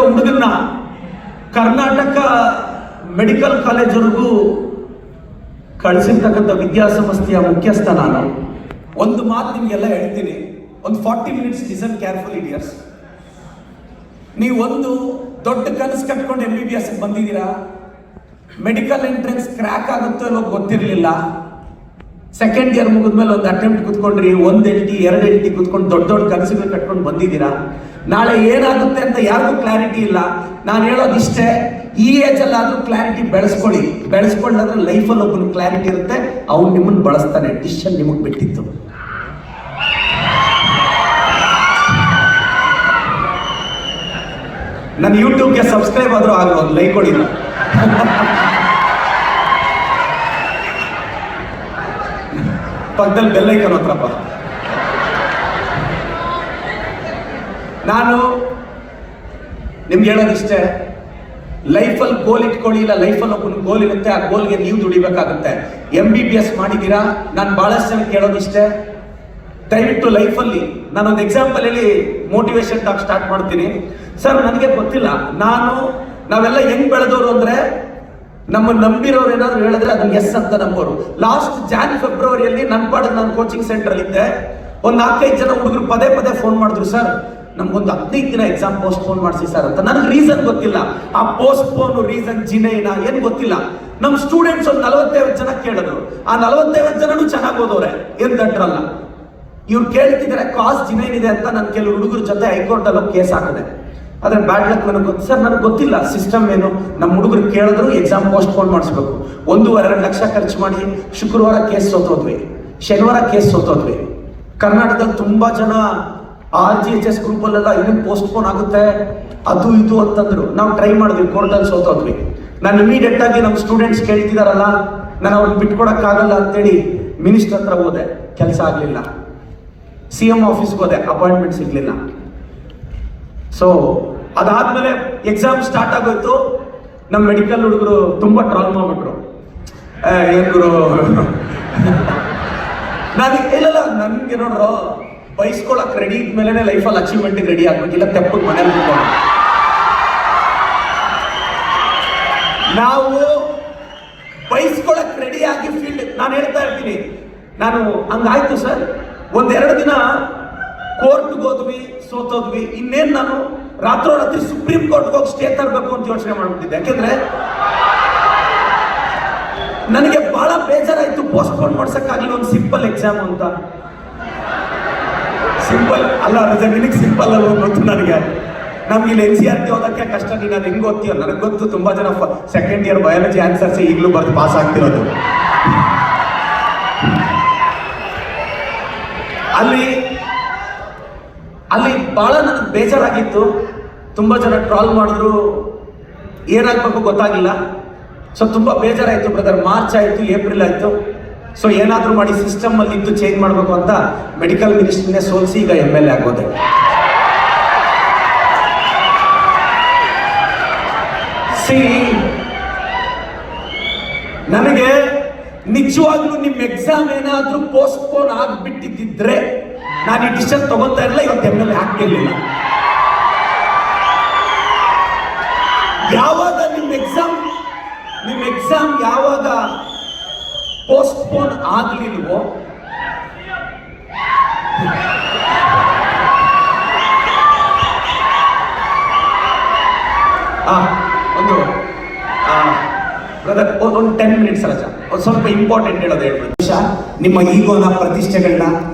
ಹುಡುಗನ್ನ Karnataka medical ಕಾಲೇಜ್ವರೆಗೂ ಕಳಿಸಿರ್ತಕ್ಕಂಥ ವಿದ್ಯಾಸಂಸ್ಥೆಯ ಮುಖ್ಯಸ್ಥ ನಾನು. ಒಂದು ಮಾತು ನಿಮಗೆಲ್ಲ ಹೇಳ್ತೀನಿ, ಒಂದು 40 ಮಿನಿಟ್ಸ್ ಲಿಸನ್ ಕೇರ್ಫುಲ್ ಇಡಿಯರ್ಸ್. ನೀವು ಒಂದು ದೊಡ್ಡ ಕನಸು ಕಟ್ಕೊಂಡು MBBS ಬಂದಿದ್ದೀರಾ, ಮೆಡಿಕಲ್ ಎಂಟ್ರೆನ್ಸ್ ಕ್ರ್ಯಾಕ್ ಆಗುತ್ತೋ ಇಲ್ಲೋ ಗೊತ್ತಿರಲಿಲ್ಲ. ಸೆಕೆಂಡ್ ಇಯರ್ ಮುಗಿದ್ಮೇಲೆ ಒಂದು ಅಟೆಂಪ್ಟ್ ಕುತ್ಕೊಂಡ್ರಿ, 1 LT 2 LT ಕುತ್ಕೊಂಡು ದೊಡ್ಡ ದೊಡ್ಡ ಕನಸುಗಳು ಕಟ್ಕೊಂಡು ಬಂದಿದ್ದೀರಾ. ನಾಳೆ ಏನಾಗುತ್ತೆ ಅಂತ ಯಾರಿಗೂ ಕ್ಲಾರಿಟಿ ಇಲ್ಲ. ನಾನು ಹೇಳೋದಿಷ್ಟೇ, ಈ ಏಜಲ್ಲಿ ಆದ್ರೂ ಕ್ಲಾರಿಟಿ ಬೆಳೆಸ್ಕೊಳ್ಳೋದ್ರೆ ಲೈಫಲ್ಲಿ ಒಬ್ಬನ ಕ್ಲಾರಿಟಿ ಇರುತ್ತೆ, ಅವ್ನು ನಿಮ್ಮನ್ನು ಬಳಸ್ತಾನೆ. ಡಿಸಿಷನ್ ನಿಮಗೆ ಬಿಟ್ಟಿತ್ತು. ನನ್ನ ಯೂಟ್ಯೂಬ್ಗೆ ಸಬ್ಸ್ಕ್ರೈಬ್ ಆದ್ರೂ ಆಗಲ್ಲ, ಒಂದು ಲೈಕ್ ಕೊಡಿಲ್ಲ. ಪಕ್ಕದಲ್ಲಿ ಬೆಲ್ ಐಕನ್ ಹತ್ರಪ್ಪ. ನಾನು ನಿಮ್ಗೆ ಹೇಳೋದಿಷ್ಟೇ, ಲೈಫಲ್ಲಿ ಗೋಲ್ ಇಟ್ಕೊಳ್ಳಿ. ಇಲ್ಲ ಲೈಫಲ್ಲಿ ಒಬ್ಬನ ಗೋಲ್ ಇರುತ್ತೆ, ಆ ಗೋಲ್ಗೆ ನೀವು ದುಡಿಬೇಕಾಗುತ್ತೆ. MBBS ಮಾಡಿದ್ದೀರಾ, ನಾನು ಬಹಳಷ್ಟು ಜನ ಕೇಳೋದಿಷ್ಟೇ, ದಯವಿಟ್ಟು ಲೈಫಲ್ಲಿ ನಾನೊಂದು ಎಕ್ಸಾಂಪಲ್ ಹೇಳಿ ಮೋಟಿವೇಶನ್ ಟಾಕ್ ಸ್ಟಾರ್ಟ್ ಮಾಡ್ತೀನಿ. ಸರ್, ನನಗೆ ಗೊತ್ತಿಲ್ಲ, ನಾವೆಲ್ಲ ಹೆಂಗ್ ಬೆಳೆದವರು ಅಂದ್ರೆ, ನಮ್ಮ ನಂಬಿರೋರು ಏನಾದ್ರು ಹೇಳಿದ್ರೆ ಅದನ್ನ ಎಸ್ ಅಂತ ನಂಬೋರು. ಲಾಸ್ಟ್ ಫೆಬ್ರವರಿಯಲ್ಲಿ ನನ್ನ ಪಾಡಿಗೆ ನಾನು ಕೋಚಿಂಗ್ ಸೆಂಟರ್ ಇದ್ದೆ. ಒಂದು 4-5 ಜನ ಹುಡುಗರು ಪದೇ ಫೋನ್ ಮಾಡಿದ್ರು, ಸರ್ ನಮ್ಗೊಂದು 15 ದಿನ ಎಕ್ಸಾಮ್ ಪೋಸ್ಟ್ಪೋನ್ ಮಾಡಿಸಿ ಸರ್ ಅಂತ. ನನಗೆ ರೀಸನ್ ಗೊತ್ತಿಲ್ಲ, ಆ ಪೋಸ್ಟ್ಪೋನ್ ರೀಸನ್ ಜಿನೇನ ಏನು ಗೊತ್ತಿಲ್ಲ. ನಮ್ಮ ಸ್ಟೂಡೆಂಟ್ಸ್ ಒಂದು 45 ಜನ ಕೇಳಿದ್ರು. ಆ 45 ಜನನು ಚೆನ್ನಾಗಿ ಓದೋರೆ, ಏನ್ ದಡ್ರಲ್ಲ. ಇವ್ರು ಕೇಳ್ತಿದ್ದಾರೆ ಕಾಸ್ ಜಿನೇನ್ ಇದೆ ಅಂತ. ನನ್ನ ಕೆಲವು ಹುಡುಗರ ಜೊತೆ ಹೈಕೋರ್ಟ್ ಅಲ್ಲಿ ಕೇಸ್ ಹಾಕಿದೆ. ಆದ್ರೆ ಬ್ಯಾಡ್ ಲಕ್ ನನಗೆ ಗೊತ್ತು ಸರ್, ನನಗೆ ಗೊತ್ತಿಲ್ಲ ಸಿಸ್ಟಮ್ ಏನು. ನಮ್ಮ ಹುಡುಗರು ಕೇಳಿದ್ರು ಎಕ್ಸಾಮ್ ಪೋಸ್ಟ್ಪೋನ್ ಮಾಡಿಸ್ಬೇಕು. 1-2 ಲಕ್ಷ ಖರ್ಚು ಮಾಡಿ ಶುಕ್ರವಾರ ಕೇಸ್ ಸೋತೋದ್ವಿ, ಶನಿವಾರ ಕೇಸ್ ಸೋತೋದ್ವಿ. ಕರ್ನಾಟಕದಲ್ಲಿ ತುಂಬಾ ಜನ RGHS ಗ್ರೂಪಲ್ಲೆಲ್ಲ ಇನ್ನೇನು ಪೋಸ್ಟ್ಪೋನ್ ಆಗುತ್ತೆ ಅದು ಇದು ಅಂತಂದ್ರು. ನಾವು ಟ್ರೈ ಮಾಡಿದ್ವಿ, ಕೋರ್ಟಲ್ಲಿ ಸೋತೋದ್ವಿ. ನಾನು ಇಮಿಡಿಯೇಟ್ ಆಗಿ ನಮ್ಮ ಸ್ಟೂಡೆಂಟ್ಸ್ ಕೇಳ್ತಿದಾರಲ್ಲ, ನಾನು ಅವ್ರಿಗೆ ಬಿಟ್ಕೊಡಕ್ಕಾಗಲ್ಲ ಅಂತೇಳಿ ಮಿನಿಸ್ಟರ್ ಹತ್ರ ಹೋದೆ, ಕೆಲಸ ಆಗಲಿಲ್ಲ. CM ಆಫೀಸ್ಗೆ ಹೋದೆ, ಅಪಾಯಿಂಟ್ಮೆಂಟ್ ಸಿಗ್ಲಿಲ್ಲ. ಸೊ ಅದಾದ್ಮೇಲೆ ಎಕ್ಸಾಮ್ ಸ್ಟಾರ್ಟ್ ಆಗೋಯ್ತು. ನಮ್ಮ ಮೆಡಿಕಲ್ ಹುಡುಗರು ತುಂಬಾ ಟ್ರಾಲ್ ಮಾಡ್ಬಿಟ್ರು. ಏನ್ ಗುರು, ಇಲ್ಲ ನನ್ಗೆ ನೋಡ್ರು, ಬೈಸ್ಕೊಳಕ್ ರೆಡಿ ಇದ್ಮೇಲೆ ಲೈಫಲ್ಲಿ ಅಚೀವ್ಮೆಂಟ್ ರೆಡಿ ಆಗ್ಬೇಕಿಲ್ಲ, ತೆಪ್ಪಗೆ ಮನೇಲಿ ಕೂತ್ಕೊಂಡು. ನಾವು ಬೈಸ್ಕೊಳಕ್ ರೆಡಿ ಆಗಿ ಫೀಲ್ಡ್, ನಾನು ಹೇಳ್ತಾ ಇರ್ತೀನಿ, ನಾನು ಹಂಗಾಯ್ತು ಸರ್, 1-2 ದಿನ ಕೋರ್ಟ್ಗೆ ಹೋದ್ವಿ, ಸೋತೋದ್ವಿ. ಇನ್ನೇನು ನಾನು ರಾತ್ರೋರಾತ್ರಿ ಸುಪ್ರೀಂ ಕೋರ್ಟ್ಗೆ ಹೋಗಿ ಸ್ಟೇ ತರಬೇಕು ಅಂತ ಯೋಚನೆ ಮಾಡ್ಬಿಟ್ಟಿದ್ದೆ. ಯಾಕೆಂದ್ರೆ ನನಗೆ ಬಹಳ ಬೇಜಾರಾಯ್ತು, ಪೋಸ್ಟ್ಪೋನ್ ಮಾಡ್ಸಕ್ಕಾಗಲಿಲ್ಲ ಒಂದು ಸಿಂಪಲ್ ಎಕ್ಸಾಮ್ ಅಂತ. ಸಿಂಪಲ್ ಅಲ್ಲ ರಜಾ, ನಿನಗೆ ಸಿಂಪಲ್ ಅಲ್ಲ ಗೊತ್ತು ನನಗೆ. ನಮ್ಗೆ ಇಲ್ಲಿ NCERT ಓದಕ್ಕೆ ಕಷ್ಟ. ನೀನು ಅದು ಹೆಂಗ್ ಓದ್ತೀಯ ನನಗೆ ಗೊತ್ತು. ತುಂಬಾ ಜನ ಸೆಕೆಂಡ್ ಇಯರ್ ಬಯಾಲಜಿ ಆನ್ಸರ್ಸ್ ಈಗಲೂ ಬರೆದು ಪಾಸ್ ಆಗ್ತಿರೋದು. ಅಲ್ಲಿ ಬಹಳ ನನಗೆ ಬೇಜಾರಾಗಿತ್ತು. ತುಂಬಾ ಜನ ಟ್ರಾಲ್ ಮಾಡಿದ್ರು, ಏನಾಗಬೇಕು ಗೊತ್ತಾಗಿಲ್ಲ. ಸೊ ತುಂಬಾ ಬೇಜಾರಾಯ್ತು ಬ್ರದರ್. ಮಾರ್ಚ್ ಆಯ್ತು, ಏಪ್ರಿಲ್ ಆಯ್ತು. ಸೊ ಏನಾದ್ರೂ ಮಾಡಿ ಸಿಸ್ಟಮ್ ಅಲ್ಲಿ ಇದ್ದು ಚೇಂಜ್ ಮಾಡಬೇಕು ಅಂತ ಮೆಡಿಕಲ್ ಮಿನಿಸ್ಟ್ರಿನೇ ಸೋಲಿಸಿ ಈಗ MLA ಆಗೋದೆ. ನನಗೆ ನಿಜವಾಗ್ಲೂ ನಿಮ್ಮ ಎಕ್ಸಾಮ್ ಏನಾದ್ರೂ ಪೋಸ್ಟ್ಪೋನ್ ಆಗ್ಬಿಟ್ಟಿದ್ದಿದ್ರೆ ನಾನು ಈ ಡಿಸಿಷನ್ ತಗೊಳ್ತಾ ಇರಲಿಲ್ಲ, ಇವತ್ತು MLA ಆಗ್ತಿರ್ಲಿಲ್ಲ. ಯಾವಾಗ ನಿಮ್ಮ ಎಕ್ಸಾಮ್ ಯಾವಾಗ ಪೋಸ್ಟ್ಪೋನ್ ಆಗ್ಲಿಲ್ವೋ, ಒಂದು ಬ್ರದರ್ ಒಂದು 10 ಮಿನಿಟ್ಸ್ ರಜಾ, ಒಂದು ಸ್ವಲ್ಪ ಇಂಪಾರ್ಟೆಂಟ್ ಹೇಳೋದು ಹೇಳ್ಬಿಟ್ಟು. ನಿಮ್ಮ ಈಗೋನ, ಪ್ರತಿಷ್ಠೆಗಳನ್ನ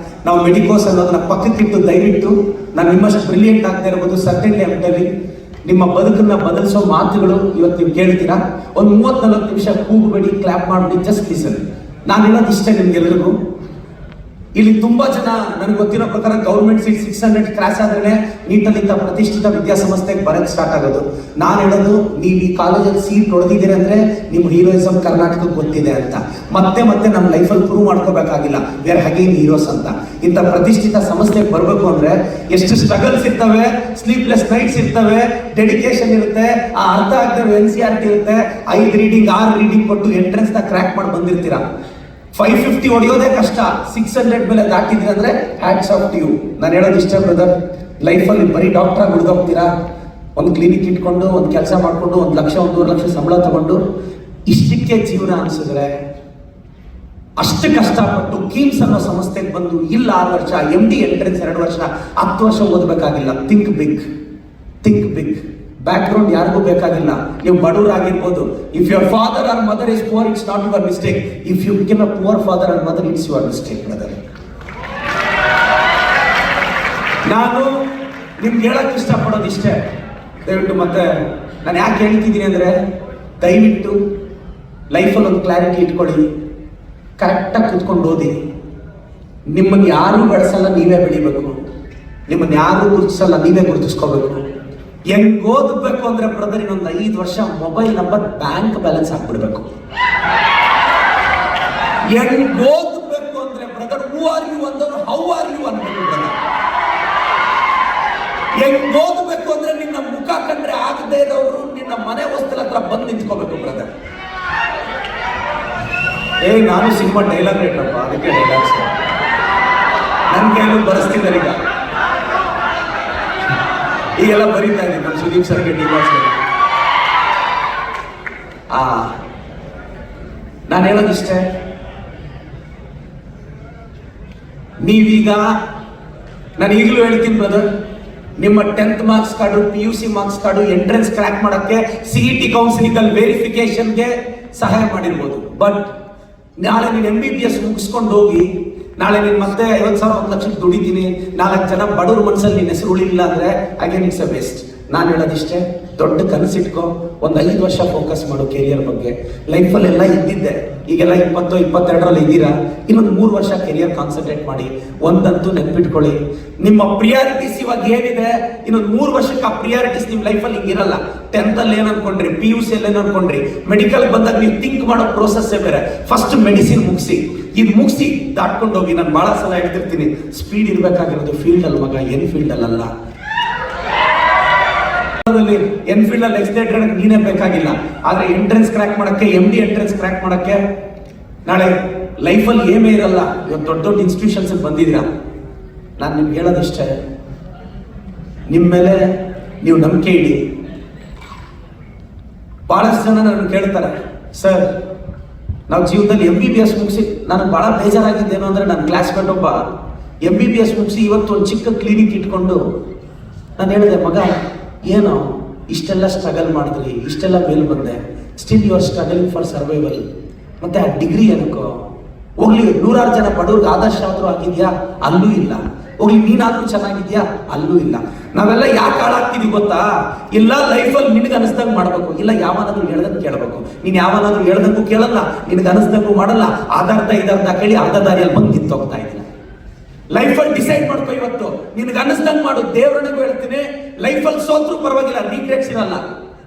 ನಾವು ಮೆಡಿಕೋಸ್ ಅನ್ನೋದನ್ನ ಪಕ್ಕಕ್ಕಿಟ್ಟು ದಯವಿಟ್ಟು, ನಾನು ನಿಮ್ಮಷ್ಟು ಬ್ರಿಲಿಯಂಟ್ ಆಗ್ತಾ ಇರ್ಬೋದು, ಸರ್ಟನ್ಲಿ ಅಂತೇಳಿ ನಿಮ್ಮ ಬದುಕನ್ನ ಬದಲಿಸೋ ಮಾತುಗಳು ಇವತ್ತು ನೀವು ಕೇಳ್ತೀರಾ. ಒಂದು 30-40 ನಿಮಿಷ ಕೂಗಬೇಡಿ, ಕ್ಲಾಪ್ ಮಾಡಬೇಡಿ, ಜಸ್ಟ್ ಲಿಸನ್. ನಾನು ಹೇಳೋದು ಇಷ್ಟೇ ನಿಮ್ಗೆಲ್ಲರಿಗೂ. ಇಲ್ಲಿ ತುಂಬಾ ಜನ ನನಗೆ ಗೊತ್ತಿರೋ ಪ್ರಕಾರ ಗೌರ್ಮೆಂಟ್ ಸೀಟ್ 600 ಕ್ರಾಸ್ ಆದ್ರೆ ನೀಟಲ್ಲಿಂದ ಪ್ರತಿಷ್ಠಿತ ವಿದ್ಯಾಸಂಸ್ಥೆಗೆ ಬರಕ್ಕೆ ಸ್ಟಾರ್ಟ್ ಆಗೋದು. ನಾನು ಹೇಳೋದು, ನೀವು ಈ ಕಾಲೇಜಲ್ಲಿ ಸೀಟ್ ಹೊಡೆದಿದ್ದೀರಿ ಅಂದ್ರೆ ನಿಮ್ಮ ಹೀರೋಯಿಸಮ್ ಕರ್ನಾಟಕಕ್ಕೆ ಗೊತ್ತಿದೆ ಅಂತ. ಮತ್ತೆ ನಮ್ಮ ಲೈಫಲ್ಲಿ ಪ್ರೂವ್ ಮಾಡ್ಕೋಬೇಕಾಗಿಲ್ಲ, ವಿ ಆರ್ ಅಗೇನ್ ಹೀರೋಸ್ ಅಂತ. ಇಂಥ ಪ್ರತಿಷ್ಠಿತ ಸಂಸ್ಥೆಗೆ ಬರಬೇಕು ಅಂದ್ರೆ ಎಷ್ಟು ಸ್ಟ್ರಗಲ್ಸ್ ಇರ್ತವೆ, ಸ್ಲೀಪ್ಲೆಸ್ ನೈಟ್ಸ್ ಇರ್ತವೆ, ಡೆಡಿಕೇಶನ್ ಇರುತ್ತೆ, ಆ ಅರ್ಥ ಆಗದೆ NCERT ಇರುತ್ತೆ. 5 ರೀಡಿಂಗ್ 6 ರೀಡಿಂಗ್ ಕೊಟ್ಟು ಎಂಟ್ರೆನ್ಸ್ ನ ಕ್ರ್ಯಾಕ್ ಮಾಡಿ ಬಂದಿರ್ತೀರಾ. 550 ಹೊಡೆಯೋದೇ ಕಷ್ಟ, 600 ಮೇಲೆ ದಾಟಿದ್ರಿ ಅಂದ್ರೆ ಹ್ಯಾಟ್ಸ್ ಆಫ್ ಟು ಯು. ನಾನು ಹೇಳೋದು ಇಷ್ಟ ಬ್ರದರ್, ಲೈಫಲ್ಲಿ ಬರೀ ಡಾಕ್ಟರ್ ಆಗಿ ಉಳಿದೋಗ್ತೀರಾ, ಒಂದು ಕ್ಲಿನಿಕ್ ಇಟ್ಕೊಂಡು ಒಂದು ಕೆಲಸ ಮಾಡಿಕೊಂಡು 1 ಲಕ್ಷ 1.5 ಲಕ್ಷ ಸಂಬಳ ತಗೊಂಡು ಇಷ್ಟಕ್ಕೆ ಜೀವನ ಅನಿಸಿದ್ರೆ, ಅಷ್ಟು ಕಷ್ಟಪಟ್ಟು ಕೀಮ್ಸ್ ಅನ್ನೋ ಸಂಸ್ಥೆಗೆ ಬಂದು ಇಲ್ಲ 6 ವರ್ಷ, MD ಎಂಟ್ರೆನ್ಸ್ 2 ವರ್ಷ, 10 ವರ್ಷ ಓದಬೇಕಾಗಿಲ್ಲ. Think big. ಬ್ಯಾಕ್ಗ್ರೌಂಡ್ ಯಾರಿಗೂ ಬೇಕಾಗಿಲ್ಲ. ನೀವು ಬಡವರಾಗಿರ್ಬೋದು. If your father or mother is poor, it's not your mistake. If you become a poor father or mother, it's your mistake brother. ನಾನು ನಿಮ್ಗೆ ಹೇಳಕ್ ಇಷ್ಟಪಡೋದು ಇಷ್ಟೇ. ದಯವಿಟ್ಟು ಮತ್ತೆ ನಾನು ಯಾಕೆ ಹೇಳ್ತಿದ್ದೀನಿ ಅಂದರೆ, ದಯವಿಟ್ಟು ಲೈಫಲ್ಲಿ ಒಂದು ಕ್ಲಾರಿಟಿ ಇಟ್ಕೊಳ್ಳಿ. ಕರೆಕ್ಟಾಗಿ ಕೂತ್ಕೊಂಡು ಓದಿ. ನಿಮ್ಮನ್ನು ಯಾರೂ ಬೆಳೆಸಲ್ಲ, ನೀವೇ ಬೆಳಿಬೇಕು. ನಿಮ್ಮನ್ನು ಯಾರೂ ಗುರುತಿಸಲ್ಲ, ನೀವೇ ಗುರುತಿಸ್ಕೋಬೇಕು. ಹೆಂಗ್ ಓದಬೇಕು ಅಂದ್ರೆ ಬ್ರದರ್, ಇನ್ನೊಂದು 5 ವರ್ಷ ಮೊಬೈಲ್ ನಂಬರ್ ಬ್ಯಾಂಕ್ ಬ್ಯಾಲೆನ್ಸ್ ಹಾಕ್ಬಿಡ್ಬೇಕು. ಹೆಂಗ್ ಓದಬೇಕು ಅಂದ್ರೆ ಬ್ರದರ್, ಹೂ ಆರ್ ಯು ಅಂದವರು ಹೌ ಆರ್ ಯು ಅನ್ಬೇಕು ಬ್ರದರ್. ಹೆಂಗ್ ಓದಬೇಕು ಅಂದ್ರೆ ನಿನ್ನ ಮುಖ ಕಂಡ್ರೆ ಆಗದೆ ಇರೋರು ನಿನ್ನ ಮನೆ ಹೊಸ್ತಿಲ ಹತ್ರ ಬಂದು ನಿಂತ್ಕೋಬೇಕು ಬ್ರದರ್. ನಾನು ಸಿನಿಮಾ ಡೈಲಾಗ್ ರೇಟಪ್ಪ, ಅದಕ್ಕೆ ಡೈಲಾಗ್ಸ್ ನನ್ನ ಕೈಲೂ ಬರೆಸ್ತಿದ್ದಾರೆ. ಈಗೆಲ್ಲ ಬರೀತಾ ಇದ್ದೀನಿ ನಮ್ಮ ಸುದೀಪ್ ಸರ್ಗೆ ಡೈಲಾಗ್ಸ್. ನಾನು ಹೇಳೋದಿಷ್ಟೇ, ನೀವೀಗ ನಾನು ಈಗಲೂ ಹೇಳ್ತೀನಿ ಬ್ರದರ್, ನಿಮ್ಮ 10th marks card, PUC marks card, entrance crack ಮಾಡೋಕ್ಕೆ CET ಕೌನ್ಸಿಲಿಂಗ್ ವೆರಿಫಿಕೇಶನ್ಗೆ ಸಹಾಯ ಮಾಡಿರ್ಬೋದು. ಬಟ್ ನಾಳೆ ನೀನು MBBS ಮುಗಿಸ್ಕೊಂಡು ಹೋಗಿ, ನಾಳೆ ನೀನು ಮತ್ತೆ 50,000 1 ಲಕ್ಷಕ್ಕೆ ದುಡಿತೀನಿ, 4 ಜನ ಬಡವ್ರ ಮನಸ್ಸಲ್ಲಿ ನಿನ್ನ ಹೆಸರು ಉಳಿಲಿಲ್ಲ ಅಂದರೆ ಅಗೇನ್ ಇಟ್ಸ್ ಅ ವೇಸ್ಟ್. ನಾನು ಹೇಳೋದಿಷ್ಟೇ, ದೊಡ್ಡ ಕನಸಿಟ್ಕೋ, ಒಂದು 5 ವರ್ಷ ಫೋಕಸ್ ಮಾಡು ಕೆರಿಯರ್ ಬಗ್ಗೆ. ಲೈಫಲ್ಲೆಲ್ಲ ಇದ್ದಿದ್ದೆ, ಈಗೆಲ್ಲ 20, 22ರಲ್ಲಿ ಇದ್ದೀರಾ. ಇನ್ನೊಂದು 3 ವರ್ಷ ಕೆರಿಯರ್ ಕಾನ್ಸಂಟ್ರೇಟ್ ಮಾಡಿ. ಒಂದಂತೂ ನೆನ್ಪಿಟ್ಕೊಳ್ಳಿ, ನಿಮ್ಮ ಪ್ರಿಯಾರಿಟೀಸ್ ಇವಾಗ ಏನಿದೆ, ಇನ್ನೊಂದು 3 ವರ್ಷಕ್ಕೆ ಆ ಪ್ರಿಯಾರಿಟೀಸ್ ನಿಮ್ಮ ಲೈಫಲ್ಲಿ ಹಿಂಗಿರಲ್ಲ. 10th ಅಲ್ಲಿ ಏನು ಅನ್ಕೊಂಡ್ರಿ, PUC ಅಲ್ಲಿ ಏನು ಅನ್ಕೊಂಡ್ರಿ, ಮೆಡಿಕಲ್ ಬಂದಾಗ ನೀವು ಥಿಂಕ್ ಮಾಡೋ ಪ್ರೋಸೆಸ್ಸೇ ಬೇರೆ. ಫಸ್ಟ್ ಮೆಡಿಸಿನ್ ಮುಗಿಸಿ, ಇದು ಮುಗಿಸಿ ದಾಟ್ಕೊಂಡು ಹೋಗಿ. ನಾನು ಭಾಳ ಸಲ ಹೇಳ್ತಿರ್ತೀನಿ, ಸ್ಪೀಡ್ ಇರಬೇಕಾಗಿರೋದು ಫೀಲ್ಡ್ ಅಲ್ಲಿ ಮಗ, ಎನ್ಫೀಲ್ಡ್ ಅಲ್ಲ. ಎನ್ಫೀಲ್ಡ್ ಅಲ್ಲಿ ಎಕ್ಸ್ಲೇಟರ್ ನೀನೇ ಬೇಕಾಗಿಲ್ಲ, ಆದ್ರೆ ಎಂಟ್ರೆನ್ಸ್ ಕ್ರ್ಯಾಕ್ ಮಾಡಕ್ಕೆ, MD ಎಂಟ್ರೆನ್ಸ್ ಕ್ರ್ಯಾಕ್ ಮಾಡಕ್ಕೆ ನಾಳೆ ಲೈಫಲ್ಲಿ ಏಮೇ ಇರಲ್ಲ. ಇವತ್ತು ದೊಡ್ಡ ದೊಡ್ಡ ಇನ್ಸ್ಟಿಟ್ಯೂಷನ್ಸ್ ಬಂದಿದ್ದೀರಾ. ನಾನು ನಿಮ್ಗೆ ಹೇಳೋದಿಷ್ಟೇ, ನಿಮ್ಮ ಮೇಲೆ ನೀವು ನಂಬಿಕೆ ಇಡಿ. ಬಹಳಷ್ಟು ಜನ ನನ್ನ ಕೇಳ್ತಾರೆ, ಸರ್ ನಾವು ಜೀವನದಲ್ಲಿ MBBS ಮುಗಿಸಿ, ನನಗೆ ಭಾಳ ಬೇಜಾರಾಗಿದ್ದೇನು ಅಂದರೆ, ನನ್ನ ಕ್ಲಾಸ್ಮೇಟ್ ಒಬ್ಬ MBBS ಮುಗಿಸಿ ಇವತ್ತು ಒಂದು ಚಿಕ್ಕ ಕ್ಲಿನಿಕ್ ಇಟ್ಕೊಂಡು, ನಾನು ಹೇಳಿದೆ, ಮಗ ಏನೋ ಇಷ್ಟೆಲ್ಲ ಸ್ಟ್ರಗಲ್ ಮಾಡಿದ್ರಿ, ಇಷ್ಟೆಲ್ಲ ಮೇಲ್ ಬಂದೆ, still you are struggling for survival. ಮತ್ತೆ ಆ ಡಿಗ್ರಿ ಏನಕ್ಕೋ ಹೋಗ್ಲಿ, 100 ಜನ ಬಡವ್ರಿಗೆ ಆದರ್ಶ ಆದರೂ ಆಗಿದ್ಯಾ? ಅಲ್ಲೂ ಇಲ್ಲ. ಹೋಗ್ಲಿ, ನೀನಾದ್ರೂ ಚೆನ್ನಾಗಿದ್ಯಾ? ಅಲ್ಲೂ ಇಲ್ಲ. ನಾವೆಲ್ಲ ಯಾಕೆ ಹಾಳಾಗ್ತೀವಿ ಗೊತ್ತಾ? ಇಲ್ಲ ಲೈಫಲ್ಲಿ ನಿನಗೆ ಅನಿಸ್ದಂಗೆ ಮಾಡಬೇಕು, ಇಲ್ಲ ಯಾವನಾದ್ರೂ ಹೇಳ್ದಂಗೆ ಕೇಳಬೇಕು. ನೀನು ಯಾವನಾದ್ರೂ ಹೇಳ್ದಂಗೂ ಕೇಳಲ್ಲ, ನಿನಗೆ ಅನಿಸ್ದಂಗೂ ಮಾಡಲ್ಲ. ಇದರ್ಧ ಕೇಳಿ ಅರ್ಧ ದಾರಿಯಲ್ಲಿ ಬಂದು ನಿಂತೋಗ್ತಾ ಇದ್ದೀನಿ. ಲೈಫಲ್ಲಿ ಡಿಸೈಡ್ ಮಾಡ್ಕೋ. ಇವತ್ತು ನಿನಗೆ ಅನಿಸ್ದಂಗೆ ಮಾಡು. ದೇವರನಿಗೂ ಹೇಳ್ತೀನಿ, ಲೈಫಲ್ಲಿ ಸೋತ್ರೂ ಪರವಾಗಿಲ್ಲ, ರೀಗ್ರೆಟ್ಸ್ ಇರಲ್ಲ.